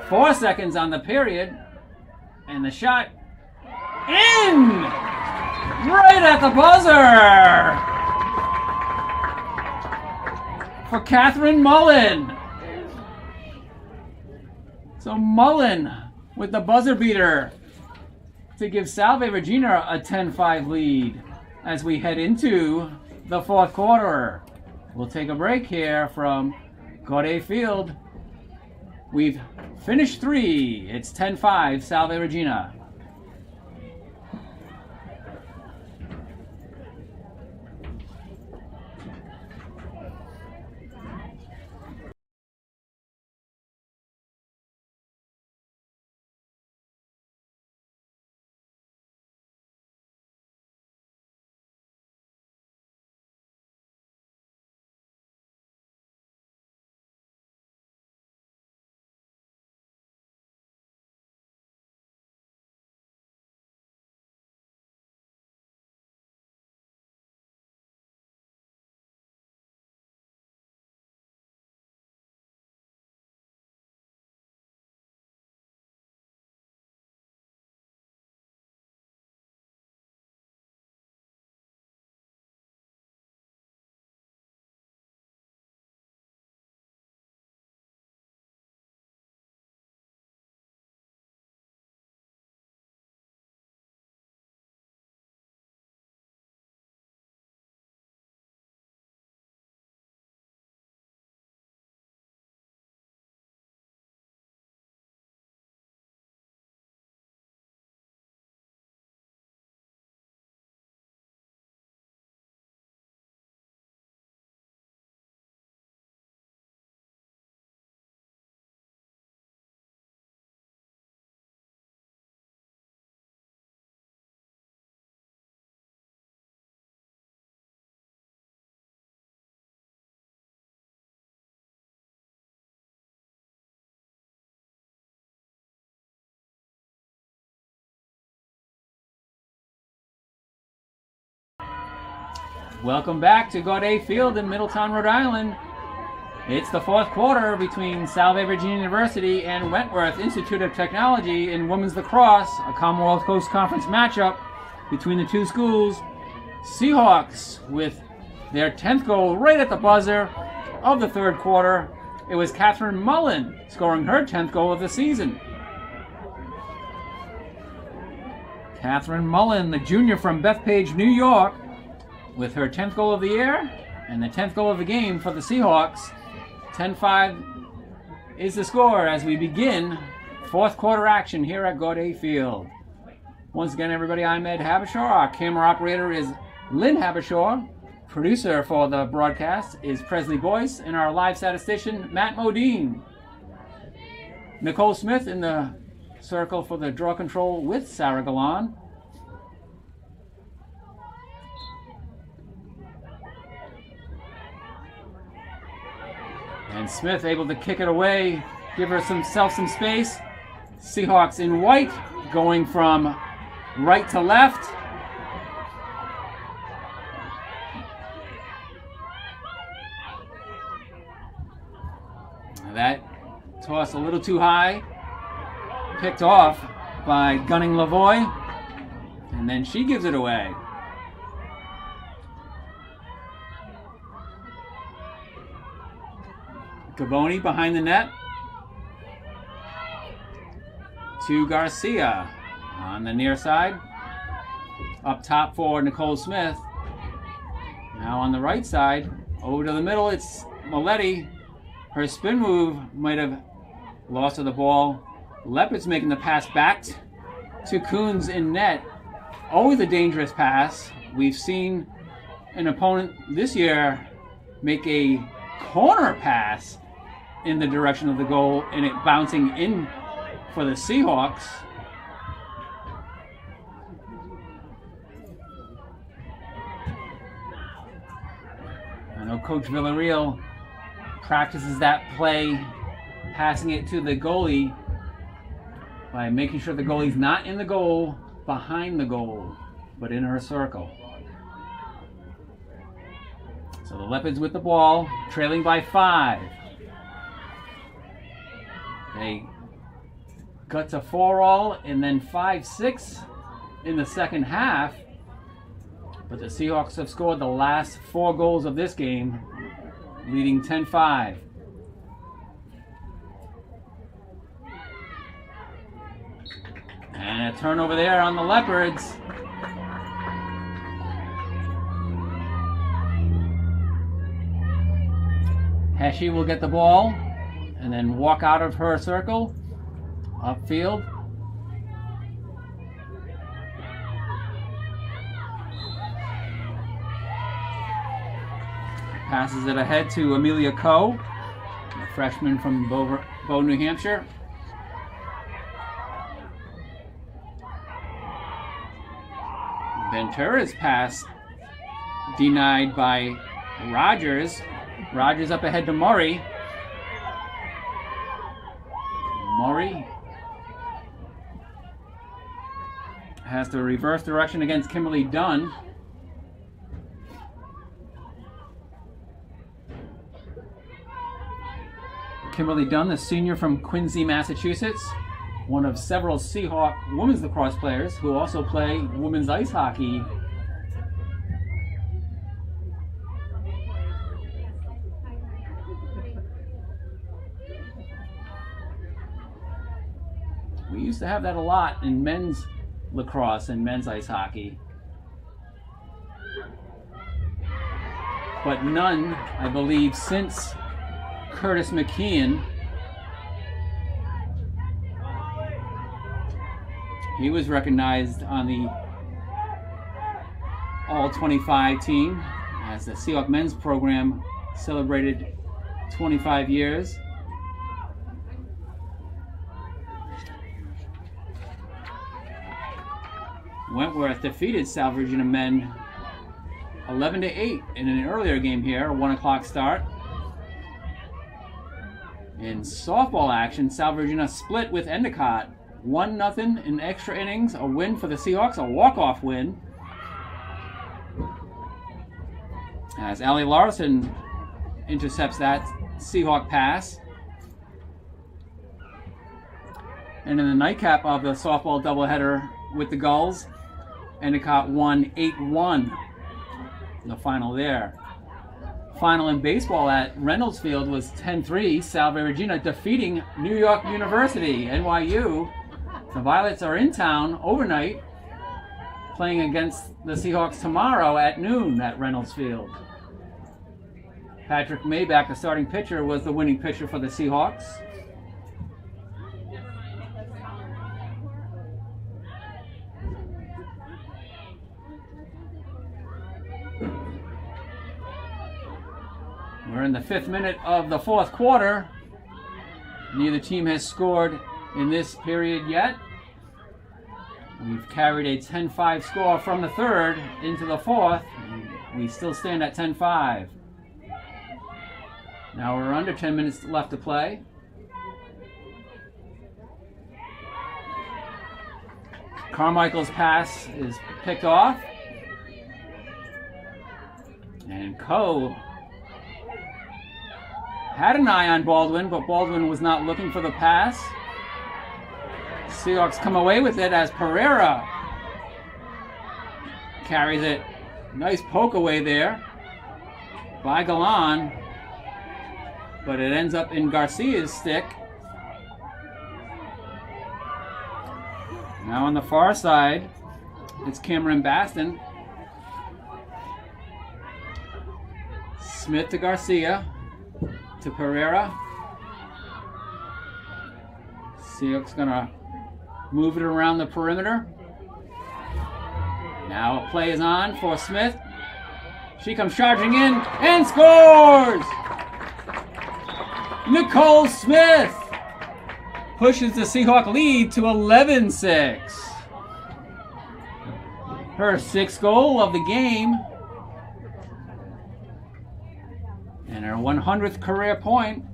4 seconds on the period. And the shot in! Right at the buzzer! For Catherine Mullen. So Mullen with the buzzer beater to give Salve Regina a 10-5 lead as we head into the fourth quarter. We'll take a break here from Gaudet Field. We've finished 3. It's 10-5 Salve Regina. Welcome back to Gaudet Field in Middletown, Rhode Island. It's the fourth quarter between Salve Regina University and Wentworth Institute of Technology in women's lacrosse, a Commonwealth Coast Conference matchup between the two schools. Seahawks with their 10th goal right at the buzzer of the third quarter. It was Catherine Mullen scoring her 10th goal of the season. Catherine Mullen, the junior from Bethpage, New York, with her 10th goal of the year and the 10th goal of the game for the Seahawks. 10-5 is the score as we begin fourth quarter action here at Gaudet Field. Once again, everybody, I'm Ed Habishaw. Our camera operator is Lynn Habishaw. Producer for the broadcast is Presley Boyce, and our live statistician, Matt Modine. Nicole Smith in the circle for the draw control with Sarah Galan. And Smith able to kick it away, give herself some space. Seahawks in white, going from right to left. That toss a little too high. Picked off by Gunning Lavoie. And then she gives it away. Gaboni behind the net to Garcia on the near side. Up top for Nicole Smith. Now on the right side, over to the middle, it's Moletti. Her spin move might have lost her the ball. Leopard's making the pass back to Coons in net. Always a dangerous pass. We've seen an opponent this year make a corner pass in the direction of the goal and it bouncing in for the Seahawks. I know Coach Villarreal practices that play, passing it to the goalie by making sure the goalie's not in the goal, behind the goal, but in her circle. So the Leopards with the ball, trailing by 5. They got to 4-all and then 5-6 in the second half. But the Seahawks have scored the last 4 goals of this game, leading 10-5. And a turnover there on the Leopards. Heshy will get the ball and then walk out of her circle, upfield. Passes it ahead to Amelia Coe, a freshman from Bow, New Hampshire. Ventura's pass denied by Rogers. Rogers up ahead to Murray. Murray has the reverse direction against Kimberly Dunn. Kimberly Dunn, the senior from Quincy, Massachusetts, one of several Seahawk women's lacrosse players who also play women's ice hockey. We used to have that a lot in men's lacrosse and men's ice hockey. But none, I believe, since Curtis McKeon. He was recognized on the All-25 team as the Seahawk men's program celebrated 25 years. Wentworth defeated Salve Regina men 11-8 in an earlier game here, a 1 o'clock start. In softball action, Salve Regina split with Endicott. 1-0 in extra innings, a win for the Seahawks, a walk-off win. as Allie Larson intercepts that Seahawk pass. And in the nightcap of the softball doubleheader with the Gulls, Endicott won 8-1. The final there. Final in baseball at Reynolds Field was 10-3, Salve Regina defeating New York University, NYU. The Violets are in town overnight, playing against the Seahawks tomorrow at noon at Reynolds Field. Patrick Maybach, the starting pitcher, was the winning pitcher for the Seahawks. We're in the 5th minute of the 4th quarter. Neither team has scored in this period yet. We've carried a 10-5 score from the 3rd into the 4th. We still stand at 10-5. Now we're under 10 minutes left to play. Carmichael's pass is picked off. And Coe had an eye on Baldwin, but Baldwin was not looking for the pass. Seahawks come away with it as Pereira carries it. Nice poke away there by Galan, but it ends up in Garcia's stick. Now on the far side, it's Cameron Baston. Smith to Garcia. To Pereira. Seahawks gonna move it around the perimeter. Now a play is on for Smith. She comes charging in and scores! Nicole Smith pushes the Seahawk lead to 11-6. Her 6th goal of the game. And her 100th career point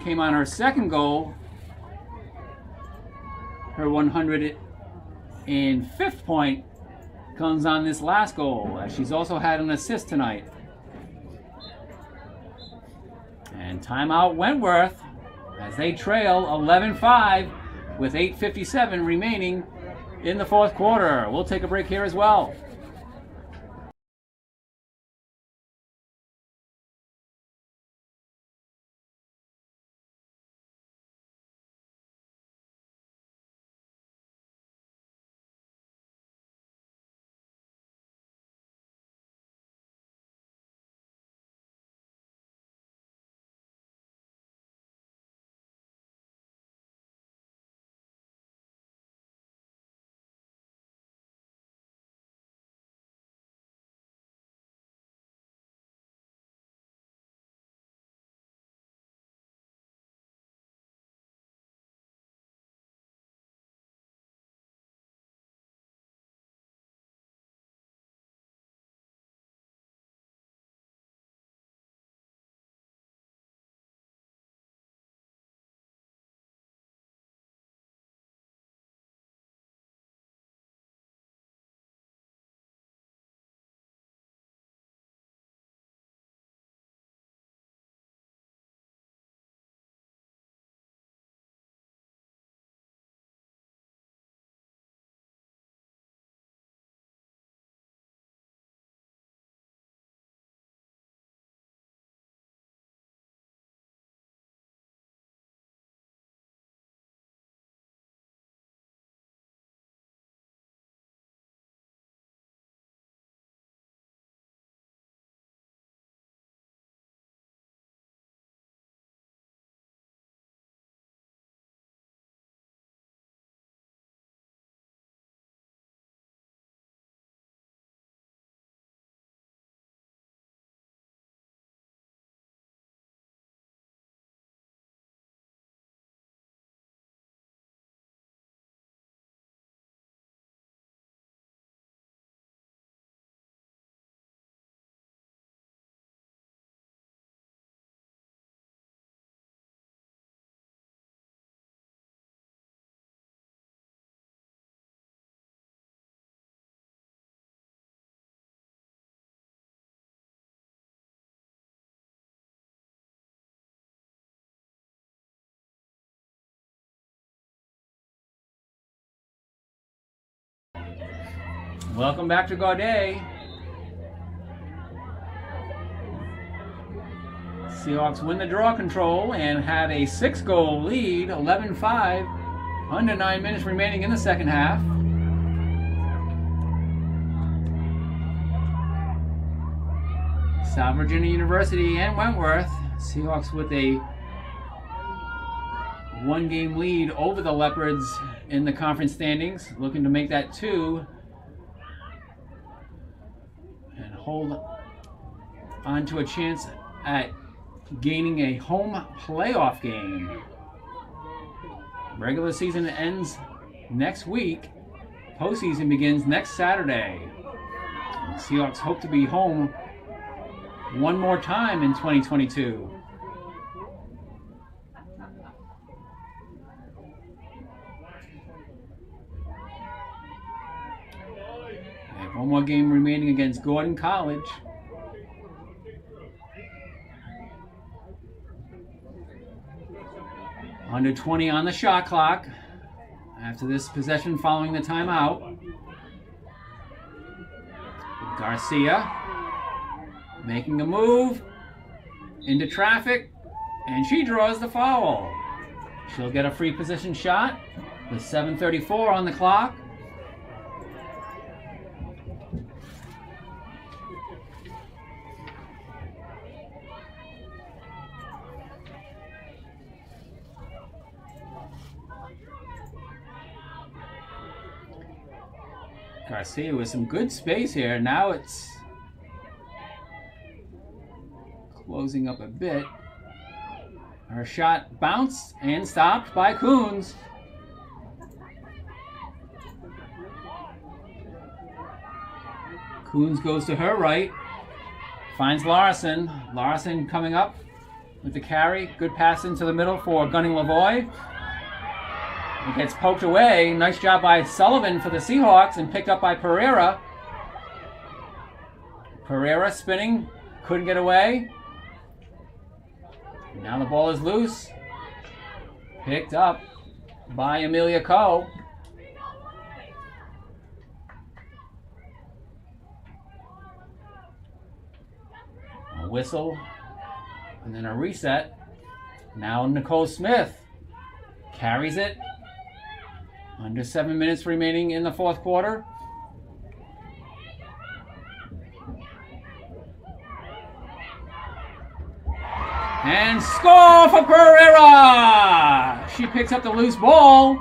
came on her 2nd goal. Her 105th point comes on this last goal, as she's also had an assist tonight. And timeout Wentworth as they trail 11-5 with 8:57 remaining in the 4th quarter. We'll take a break here as well. Welcome back to Gaudet. Seahawks win the draw control and have a 6-goal lead, 11-5, under 9 minutes remaining in the second half. Salve Regina University and Wentworth. Seahawks with a 1-game lead over the Leopards in the conference standings, looking to make that 2 and hold on to a chance at gaining a home playoff game. Regular season ends next week. Postseason begins next Saturday. And Seahawks hope to be home one more time in 2022. They have one more game remaining against Gordon College. Under 20 on the shot clock after this possession following the timeout. Garcia making a move into traffic, and she draws the foul. She'll get a free position shot with 7:34 on the clock. Garcia with some good space here. Now it's closing up a bit. Her shot bounced and stopped by Coons. Coons goes to her right. Finds Larson. Larson coming up with the carry. Good pass into the middle for Gunning Lavoie. It gets poked away. Nice job by Sullivan for the Seahawks and picked up by Pereira. Pereira spinning. Couldn't get away. Now the ball is loose. Picked up by Amelia Coe. A whistle. And then a reset. Now Nicole Smith carries it. Under 7 minutes remaining in the fourth quarter. And score for Pereira! She picks up the loose ball.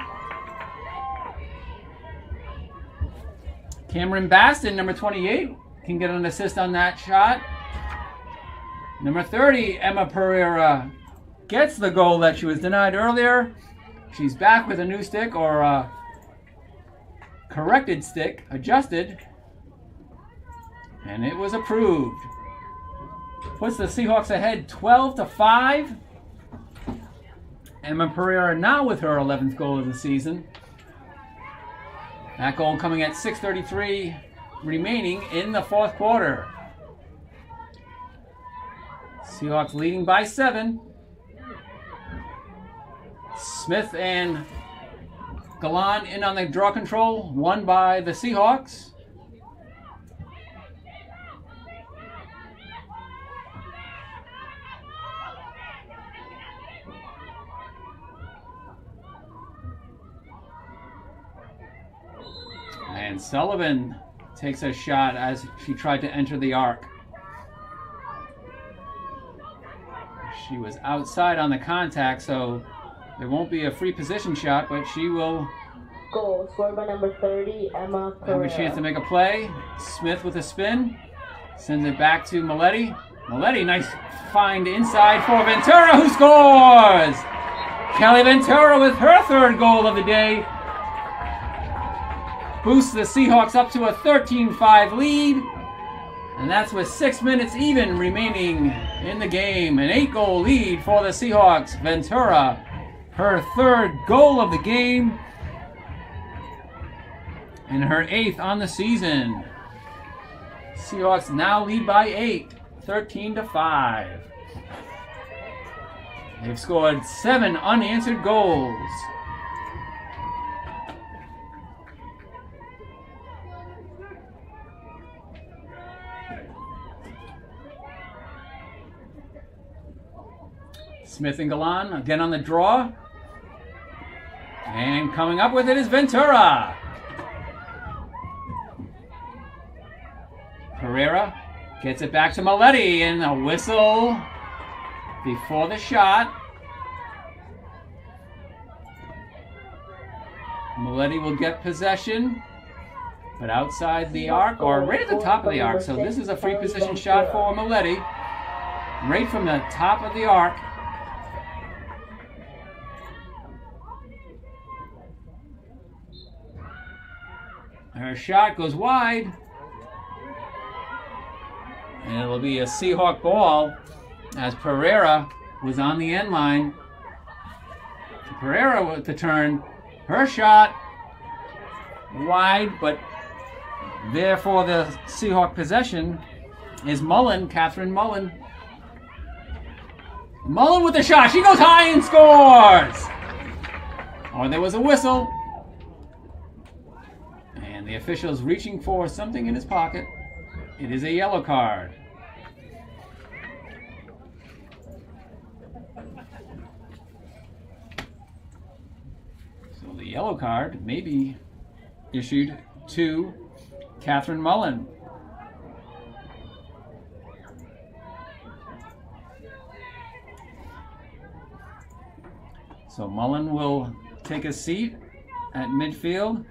Cameron Baston, number 28, can get an assist on that shot. Number 30, Emma Pereira, gets the goal that she was denied earlier. She's back with a new stick, or a corrected stick, adjusted. And it was approved. Puts the Seahawks ahead 12-5. Emma Pereira now with her 11th goal of the season. That goal coming at 6:33 remaining in the fourth quarter. Seahawks leading by 7. Smith and Galan in on the draw control, won by the Seahawks. And Sullivan takes a shot as she tried to enter the arc. She was outside on the contact, so there won't be a free position shot, but she will Goal scored by number 30, Emma Pereira. have a chance to make a play. Smith with a spin. Sends it back to Maletti. Maletti, nice find inside for Ventura, who scores! Kelly Ventura with her 3rd goal of the day. Boosts the Seahawks up to a 13-5 lead. And that's with 6 minutes even remaining in the game. An 8-goal lead for the Seahawks. Ventura, her 3rd goal of the game. And her 8th on the season. Seahawks now lead by 8, 13-5. They've scored 7 unanswered goals. Smith and Galan again on the draw. And coming up with it is Ventura. Pereira gets it back to Maletti, and a whistle before the shot. Maletti will get possession, but outside the arc, or right at the top of the arc. So this is a free position shot for Maletti, right from the top of the arc. Her shot goes wide, and it'll be a Seahawk ball as Pereira was on the end line. Pereira with the turn. Her shot wide, but there for the Seahawk possession is Mullen, Catherine Mullen. Mullen with the shot. She goes high and scores. Oh, there was a whistle. And the official's reaching for something in his pocket. It is a yellow card. So the yellow card may be issued to Catherine Mullen. So Mullen will take a seat at midfield.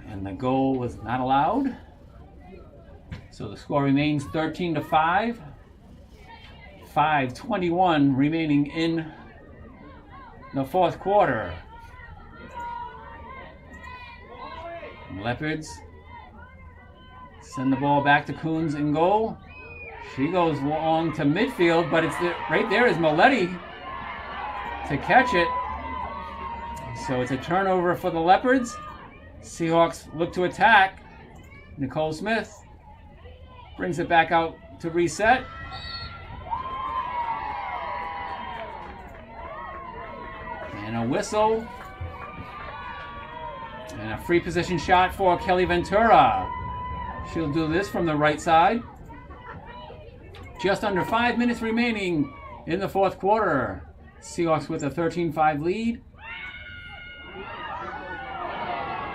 And the goal was not allowed. So the score remains 13-5. 5:21 remaining in the fourth quarter. Leopards send the ball back to Coons in goal. She goes long to midfield, but it's right there is Maletti to catch it. So it's a turnover for the Leopards. Seahawks look to attack. Nicole Smith brings it back out to reset. And a whistle. And a free position shot for Kelly Ventura. She'll do this from the right side. Just under 5 minutes remaining in the fourth quarter. Seahawks with a 13-5 lead.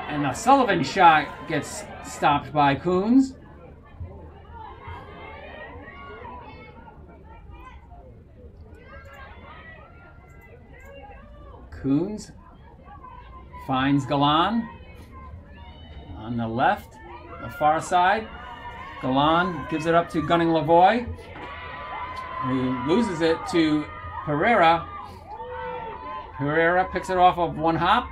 And the Sullivan shot gets stopped by Coons. Coons finds Galan on the left, the far side. Galan gives it up to Gunning Lavoie, who loses it to Pereira. Pereira picks it off of one hop.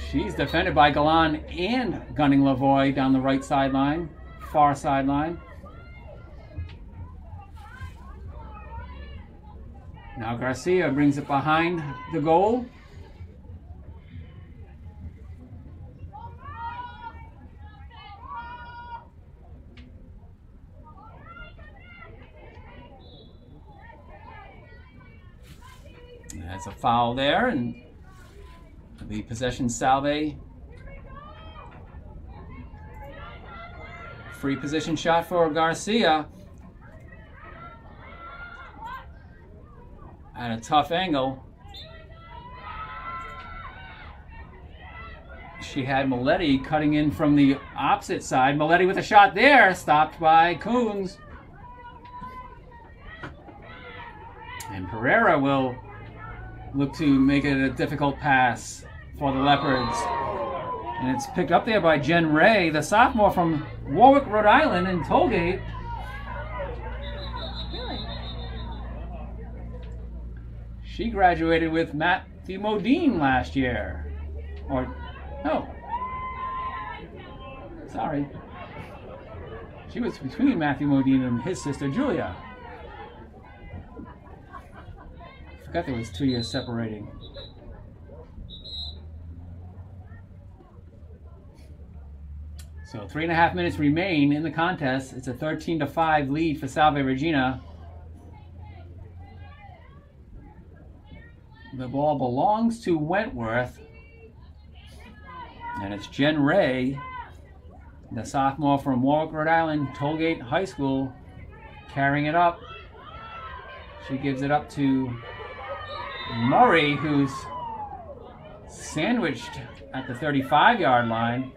She's defended by Galan and Gunning Lavoie down the right sideline, far sideline. Now Garcia brings it behind the goal. That's a foul there, and the possession Salve. Free position shot for Garcia. At a tough angle. She had Maletti cutting in from the opposite side. Maletti with a shot there, stopped by Coons. And Pereira will look to make it a difficult pass for the Leopards. And it's picked up there by Jen Ray, the sophomore from Warwick, Rhode Island, in Tollgate. She graduated with Matthew Modine last year. Or, no. Sorry. She was between Matthew Modine and his sister, Julia. I forgot there was 2 years separating. So 3.5 minutes remain in the contest. It's a 13-5 lead for Salve Regina. The ball belongs to Wentworth. And it's Jen Ray The sophomore from Warwick, Rhode Island, Tollgate High School, carrying it up. She gives it up to Murray, who's sandwiched at the 35-yard line.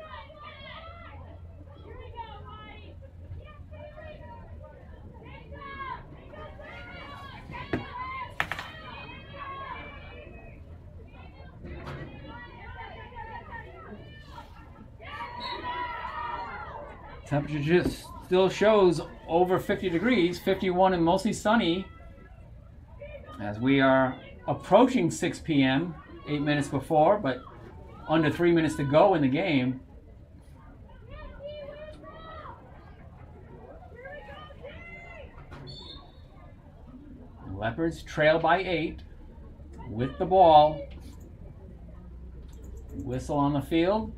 Temperature just still shows over 50 degrees, 51 and mostly sunny, as we are approaching 6 p.m., 8 minutes before, but under 3 minutes to go in the game. Leopards trail by 8 with the ball. Whistle on the field.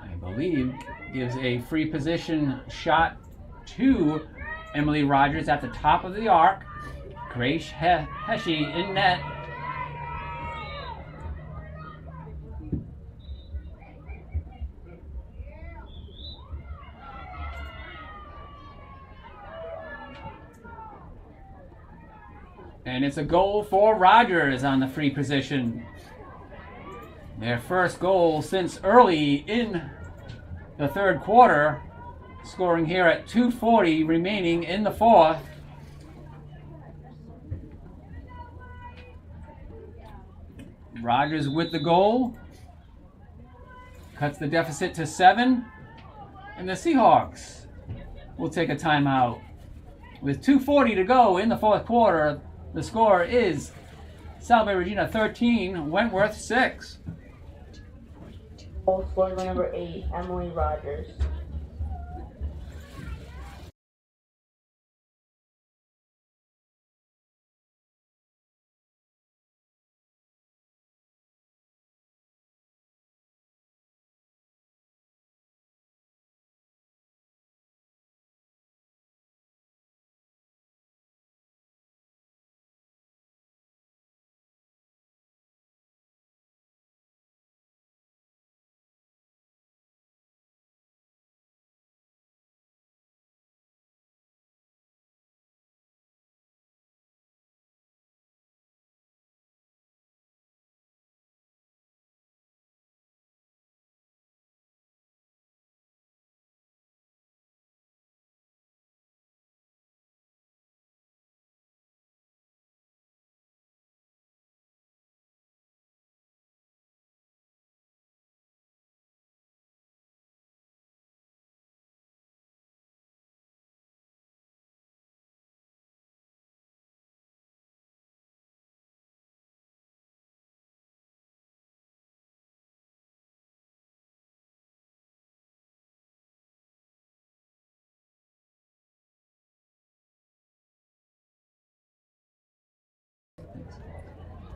I believe gives a free position shot to Emily Rogers at the top of the arc. Grace Heshy in net. And it's a goal for Rogers on the free position. Their first goal since early in the third quarter, scoring here at 2:40 remaining in the fourth. Rogers with the goal, cuts the deficit to 7, and the Seahawks will take a timeout. With 2:40 to go in the fourth quarter, the score is Salve Regina 13, Wentworth 6. Goal scored by number 8, Emily Rogers.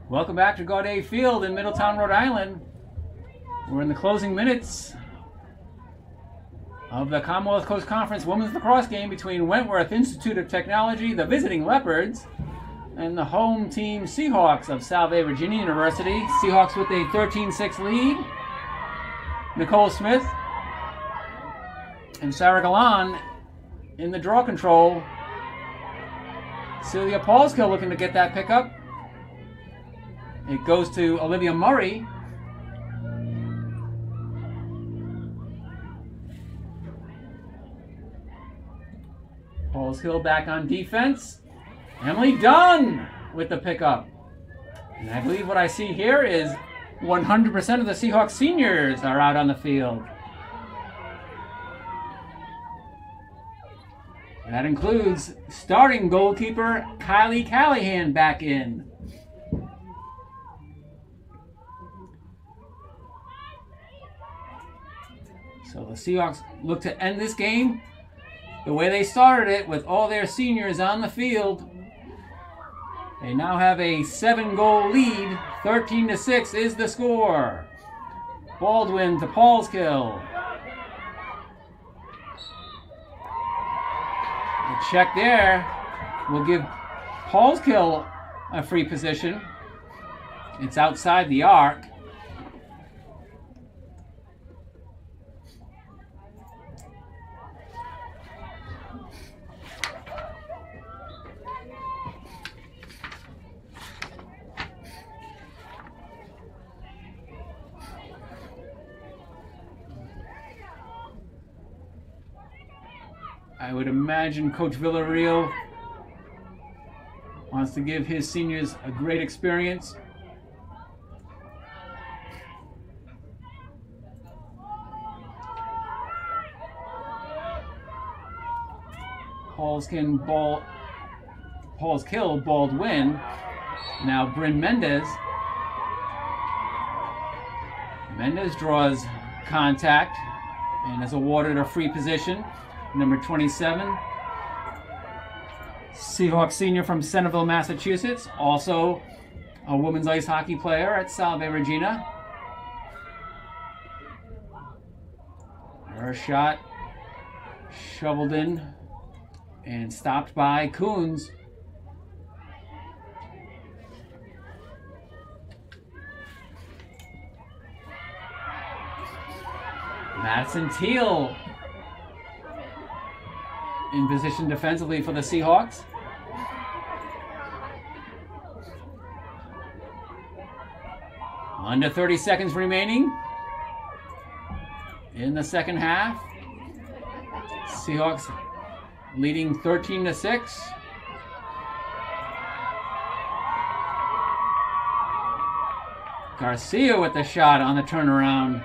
Welcome back to Gaudet Field in Middletown, Rhode Island. We're in the closing minutes of the Commonwealth Coast Conference Women's Lacrosse game between Wentworth Institute of Technology, the visiting Leopards, and the home team Seahawks of Salve Regina University. Seahawks with a 13-6 lead. Nicole Smith and Sarah Galan in the draw control. Celia Paulskill looking to get that pickup. It goes to Olivia Murray. Paulskill back on defense. Emily Dunn with the pickup. And I believe what I see here is 100% of the Seahawks seniors are out on the field. That includes starting goalkeeper Kylie Callahan back in. So the Seahawks look to end this game the way they started it, with all their seniors on the field. They now have a 7-goal lead. 13-6 is the score. Baldwin to Paulskill. The check there will give Paulskill a free position. It's outside the arc. I would imagine Coach Villarreal wants to give his seniors a great experience. Paul's kill, balled win. Now Bryn Mendez. Mendez draws contact and is awarded a free position. Number 27. Seahawks senior from Centerville, Massachusetts. Also a women's ice hockey player at Salve Regina. Her shot shoveled in and stopped by Coons. Madison Teal in position defensively for the Seahawks. Under 30 seconds remaining in the second half. Seahawks leading 13-6. Garcia with the shot on the turnaround.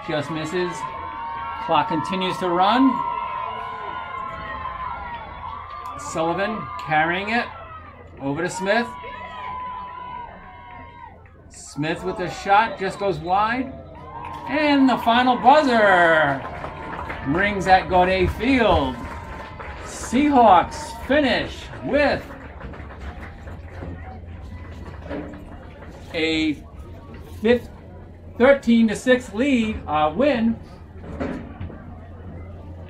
Just misses. Clock continues to run. Sullivan carrying it over to Smith. Smith with the shot just goes wide. And the final buzzer rings at Gaudet Field. Seahawks finish with a 13-6 lead win.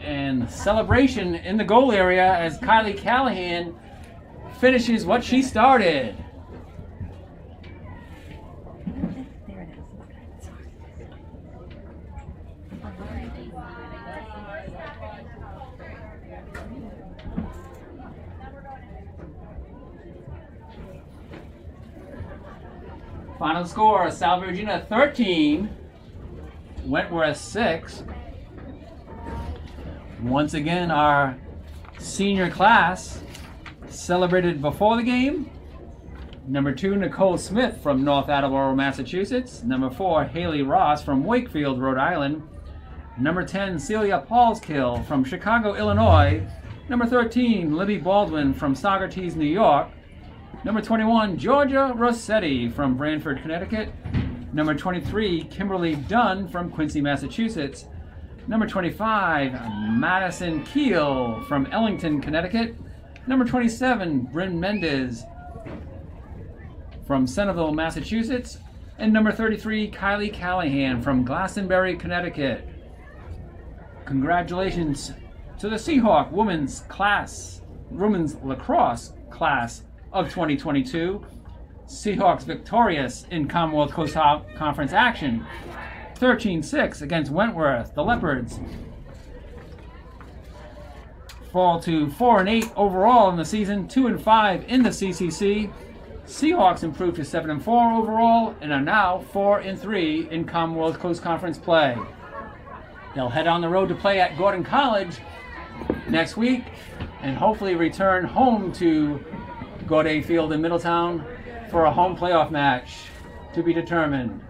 And celebration in the goal area as Kylie Callahan finishes what she started. Final score, Salve Regina 13, Wentworth 6. Once again, our senior class celebrated before the game. Number 2, Nicole Smith from North Attleboro, Massachusetts. Number 4, Haley Ross from Wakefield, Rhode Island. Number 10, Celia Paulskill from Chicago, Illinois. Number 13, Libby Baldwin from Saugerties, New York. Number 21, Georgia Rossetti from Branford, Connecticut. Number 23, Kimberly Dunn from Quincy, Massachusetts. Number 25, Madison Keel from Ellington, Connecticut. Number 27, Bryn Mendez from Centerville, Massachusetts. And number 33, Kylie Callahan from Glastonbury, Connecticut. Congratulations to the Seahawk women's lacrosse class of 2022. Seahawks victorious in Commonwealth Coast Conference action. 13-6 against Wentworth. The Leopards fall to 4-8 overall in the season, 2-5 in the CCC. Seahawks improved to 7-4 overall and are now 4-3 in Commonwealth Coast Conference play. They'll head on the road to play at Gordon College next week and hopefully return home to Gaudet Field in Middletown for a home playoff match to be determined.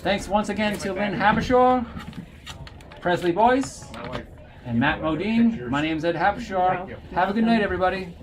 Thanks once again to Lynn Habishaw, Presley Boyce, and Matt Modine. My name's Ed Habishaw. Have a good night, everybody.